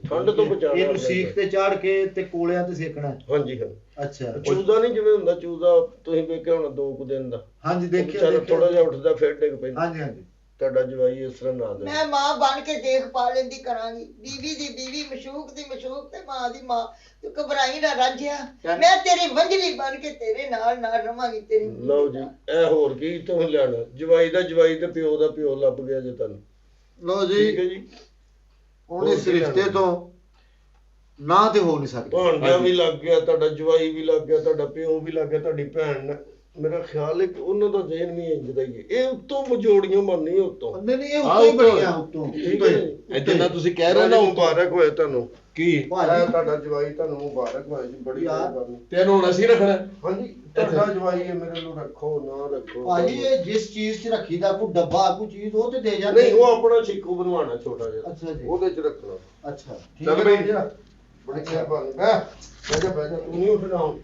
ਠੰਡ ਤੋਂ ਬਚਾਉਣਾ। ਇਹਨੂੰ ਸੀਖ ਤੇ ਚਾੜ ਕੇ ਤੇ ਕੋਲਿਆਂ ਤੇ ਸੇਕਣਾ। ਹਾਂਜੀ ਹਾਂ। ਅੱਛਾ। ਚੂਜ਼ਾ ਨਹੀਂ ਜਿਵੇਂ ਹੁੰਦਾ, ਚੂਜ਼ਾ ਤੁਸੀਂ ਵੇਖਿਆ ਹੋਣਾ 2 ਕੁ ਦਿਨ ਦਾ। ਹਾਂਜੀ ਦੇਖਿਆ। ਥੋੜਾ ਜਿਹਾ ਉੱਠਦਾ ਫਿਰ ਡਿੱਗ ਪੈਂਦਾ। ਹਾਂਜੀ ਹਾਂਜੀ। ਤੁਹਾਡਾ ਜਵਾਈ ਇਸ ਤਰ੍ਹਾਂ ਨਾ ਦੇ। ਮੈਂ ਮਾਂ ਬਣ ਕੇ ਦੇਖ ਪਾ ਲੈਂਦੀ ਕਰਾਂਗੀ। ਬੀਵੀ ਦੀ ਬੀਵੀ, ਮਸ਼ੂਕ ਦੀ ਮਸ਼ੂਕ ਤੇ ਮਾਂ ਦੀ ਮਾਂ। ਤੂੰ ਘਬਰਾਈ ਨਾ ਰਾਂਝਿਆ, ਮੈਂ ਤੇਰੀ ਮੰਜਲੀ ਬਣ ਕੇ ਤੇਰੇ ਨਾਲ ਨਾਲ ਰਵਾਂਗੀ। ਤੇਰੀ ਲਓ ਜੀ, ਇਹ ਹੋਰ ਕੀ ਤੁਸੀਂ ਲੈਣਾ? ਜਵਾਈ ਦਾ ਜਵਾਈ ਤੇ ਪਿਓ ਦਾ ਪਿਓ ਲੱਭ ਗਿਆ ਜੇ ਤੁਹਾਨੂੰ। ਲਓ ਠੀਕ ਹੈ ਜੀ। ਹੁਣ ਇਸ ਰਿਸ਼ਤੇ ਤੋਂ ਨਾ ਤੇ ਹੋ ਨਹੀਂ ਸਕਦਾ। ਭਾਂਡਾ ਵੀ ਲੱਗ ਗਿਆ, ਤੁਹਾਡਾ ਜਵਾਈ ਵੀ ਲੱਗ ਗਿਆ, ਤੁਹਾਡਾ ਪਿਓ ਵੀ ਲੱਗ ਗਿਆ, ਤੁਹਾਡੀ ਭੈਣ। ਮੇਰਾ ਖਿਆਲ ਹੈ ਕਿ ਉਹਨਾਂ ਦਾ ਜ਼ਿਹਨ ਵੀ ਇੰਜ ਦਾ ਹੀ ਹੈ। ਇਹ ਉੱਤੋਂ ਮਜੋੜੀਆਂ ਬਣਨੀ ਉੱਤੋਂ। ਨਹੀਂ ਇਹ ਉੱਤੋਂ ਹੀ ਬਣੀਆਂ ਉੱਤੋਂ। ਜਿੰਨਾ ਤੁਸੀਂ ਕਹਿ ਰਹੇ ਨਾ ਮੁਬਾਰਕ ਹੋਏ ਤੁਹਾਨੂੰ। ਕੀ ਤੁਹਾਡਾ ਜਵਾਈ ਤੁਹਾਨੂੰ ਮੁਬਾਰਕ ਹੋਏ ਜੀ, ਬੜੀ ਗੱਲ। ਤੈਨੂੰ ਹੁਣ ਅਸੀਂ ਰੱਖਣਾ? ਹਾਂਜੀ ਤੁਹਾਡਾ ਜਵਾਈ ਹੈ, ਮੇਰੇ ਨੂੰ ਰੱਖੋ ਨਾ ਰੱਖੋ। ਭਾਜੀ ਇਹ ਜਿਸ ਚੀਜ਼ 'ਚ ਰੱਖੀਦਾ ਕੋਈ ਡੱਬਾ ਕੋਈ ਚੀਜ਼ ਉਹ ਤੇ ਦੇ ਜਾਂਦੇ। ਨਹੀਂ, ਉਹ ਆਪਣਾ ਛਿੱਕੂ ਬਣਵਾਉਣਾ ਛੋਟਾ ਜਿਹਾ। ਅੱਛਾ ਜੀ। ਉਹਦੇ 'ਚ ਰੱਖਣਾ। ਅੱਛਾ ਠੀਕ ਚੱਲ ਹੈ ਬਈ, ਬੜੀ ਮਿਹਰਬਾਨੀ। ਬਹਿ ਜਾ ਤੂੰ ਨਹੀਂ ਉੱਠਣਾ ਹੁਣ।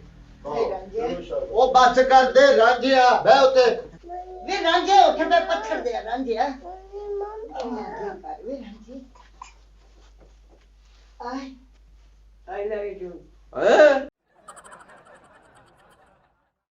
ਉਹ ਬੱਸ ਕਰ ਦੇ ਰਾਂਝਿਆ, ਬਹਿ ਉੱਤੇ। ਵੇ ਰਾਂਝਿਆ ਉੱਠ ਬੈ, ਪੱਥਰ ਦੇ ਰਾਂਝਿਆ। ਵੇ ਰਾਂਝੀ ਆਈ I love you too. ਹੈ